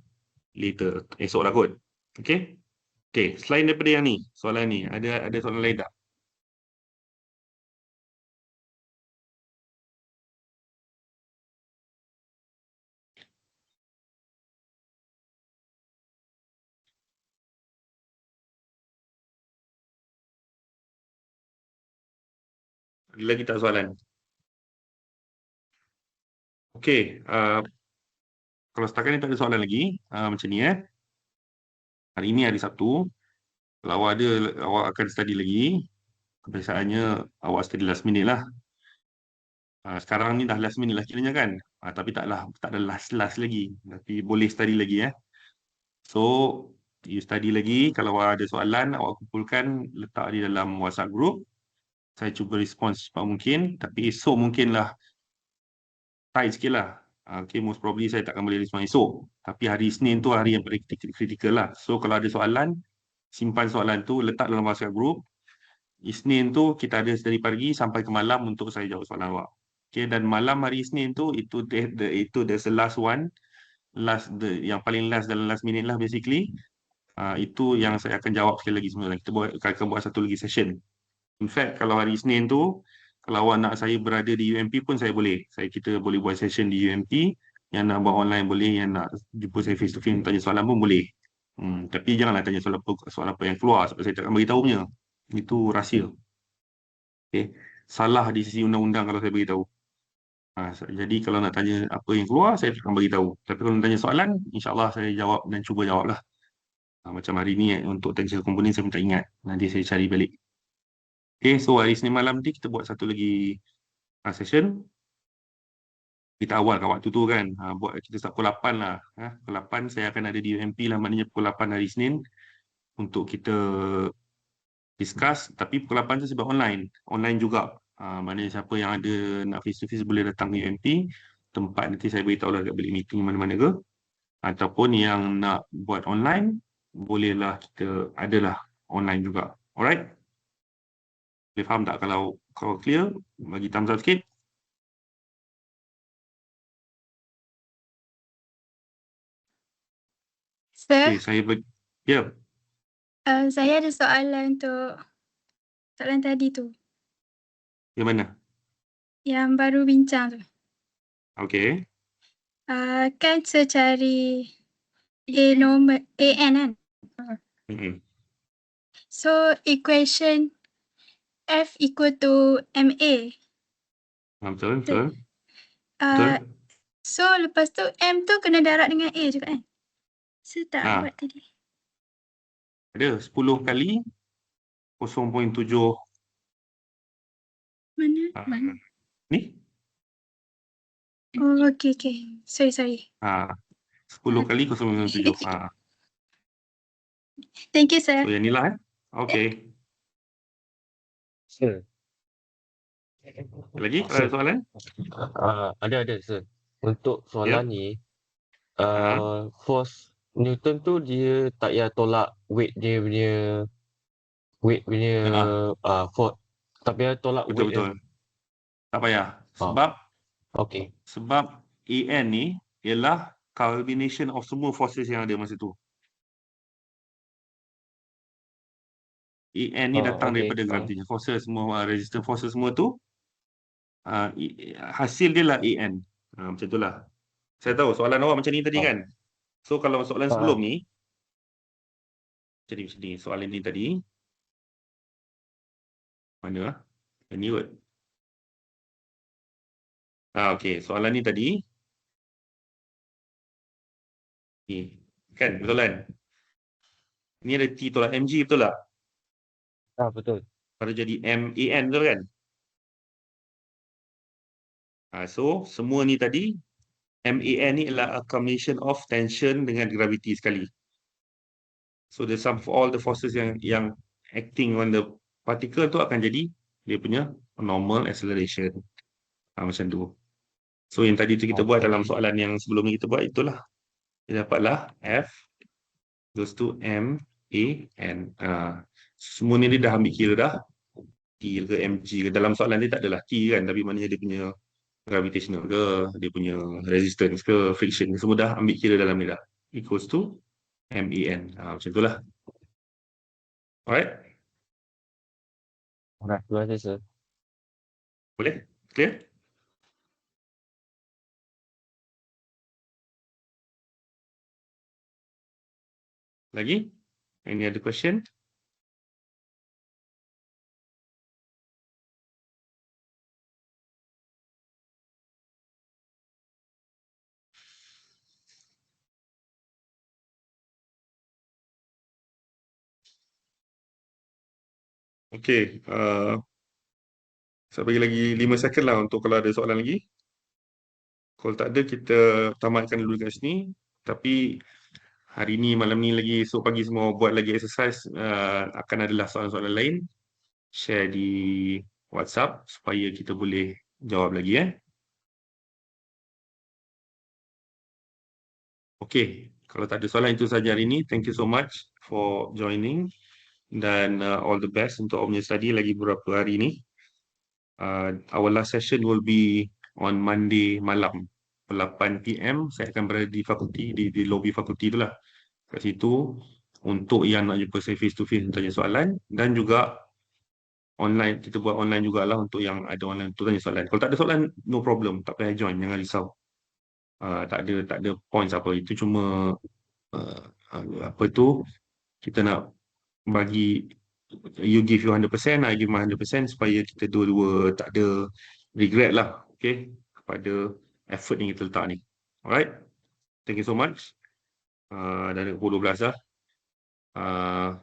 later. Esok lah kot. Okay? Okay, selain daripada yang ni, soalan ni, ada soalan lain tak? Ada lagi tak soalan? Okay, kalau setakat ni tak ada soalan lagi, macam ni Hari ni hari Sabtu. Kalau awak ada, awak akan study lagi. Kebiasaannya awak study last minute lah. Sekarang ni dah last minute lah kiranya kan. Tapi tak ada last lagi. Tapi boleh study lagi So, you study lagi. Kalau awak ada soalan, awak kumpulkan, letak di dalam WhatsApp group. Saya cuba respons secepat mungkin. Tapi esok mungkinlah tight sikit lah. Okay, most probably saya takkan boleh respon esok. Tapi hari Isnin tu hari yang paling kritikal lah. So, kalau ada soalan, simpan soalan tu, letak dalam WhatsApp group. Isnin tu kita ada dari pagi sampai ke malam untuk saya jawab soalan awak. Okay, dan malam hari Isnin tu itu there's the last one, yang paling last dalam last minute lah basically. Itu yang saya akan jawab sekali lagi semula. Kita akan buat satu lagi session. In fact, kalau hari Isnin tu, kalau awak nak saya berada di UMP pun saya boleh. Kita boleh buat session di UMP. Yang nak buat online boleh, yang nak jumpa saya face to face tanya soalan pun boleh. Tapi janganlah tanya soalan apa yang keluar sebab saya takkan beritahu punya. Itu rahsia. Okay. Salah di sisi undang-undang kalau saya beritahu. Jadi kalau nak tanya apa yang keluar, saya akan beritahu. Tapi kalau nak tanya soalan, insyaAllah saya jawab dan cuba jawab lah. Macam hari ni untuk tangential component saya minta ingat. Nanti saya cari balik. Okay, so hari Senin malam nanti kita buat satu lagi session. Kita awal kat waktu tu kan. Buat kita start pukul 8 lah. Pukul 8 saya akan ada di UMP lah. Maknanya pukul 8 hari Senin. Untuk kita discuss. Tapi pukul 8 tu sebab online. Online juga. Maknanya siapa yang ada nak face to face boleh datang ke UMP. Tempat nanti saya beritahu lah kat bilik meeting mana-mana ke. Ataupun yang nak buat online, bolehlah kita adalah online juga. Alright? Boleh faham tak kalau clear? Bagi thumbs up sikit. Sir, Okay, ya. saya ada soalan untuk soalan tadi tu. Yang mana? Yang baru bincang tu. Okay. Kan saya cari normal AN kan? So equation F equal to MA. Betul, betul. So lepas tu M tu kena darab dengan A juga kan? Saya tak buat tadi. Ada 10 kali 0.7. Mana? Ni? Oh, okay. Sorry. 10 kali 0.7. Thank you, sir. So yang ni lah Okay. Sir. Lagi ada soalan? Ada sir. Untuk soalan ni, force Newton tu dia tak payah tolak weight force. Tak payah tolak weight. Betul. Tak payah. Sebab AN ni ialah combination of semua forces yang ada masa tu. AN ni datang daripada gravity. Forces semua, resistance forces semua tu, hasil dia lah AN. Macam tu lah. Saya tahu soalan awak macam ni tadi kan. So kalau soalan sebelum ni, jadi macam ni. Soalan ni tadi. Mana lah? Yang ni kot. Okay, soalan ni tadi. Ni. Kan? Betul kan? Ni ada T tolak MG, betul tak? Betul. Pada jadi MAN, betul kan? So, semua ni tadi, MAN ni adalah accumulation of tension dengan gravity sekali. So, the sum of all the forces yang acting on the particle tu akan jadi dia punya normal acceleration. Macam tu. So, yang tadi tu kita buat dalam soalan yang sebelum ni kita buat, itulah. Kita dapatlah F goes to MAN. Semua ni dia dah ambil kira dah. T ke MG ke. Dalam soalan dia tak adalah T kan, tapi maknanya dia punya gravitational ke, dia punya resistance ke, friction ke, semua dah ambil kira dalam ni dah. Equals to MAN. Macam itulah. Alright? Alright, terima kasih, sir. Boleh? Clear? Lagi? Any other question? Okay. Saya bagi lagi 5 second lah untuk kalau ada soalan lagi. Kalau tak ada, kita tamatkan dulu kat sini. Tapi hari ni, malam ni lagi, esok pagi semua buat lagi exercise. Akan adalah soalan-soalan lain. Share di WhatsApp supaya kita boleh jawab lagi. Okay. Kalau tak ada soalan, itu saja hari ni. Thank you so much for joining. Dan all the best untuk awak punya study lagi beberapa hari ni. Our last session will be on Monday malam 8 PM. Saya akan berada di fakulti, di lobby fakulti tu lah. Kat situ untuk yang nak jumpa saya face to face tanya soalan, dan juga online, kita buat online jugalah untuk yang ada online untuk tanya soalan. Kalau tak ada soalan, no problem, tak payah join, jangan risau. Tak ada points apa, itu cuma apa tu, kita nak bagi, you give you 100%, I give my 100% supaya kita dua-dua tak ada regret lah, okay, kepada effort yang kita letak ni. Alright, thank you so much. Dah pukul 12 dah.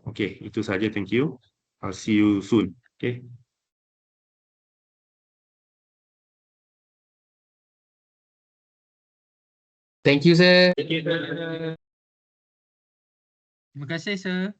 Okay, itu saja, thank you. I'll see you soon. Okay. Thank you, sir. Thank you. Terima kasih, sir.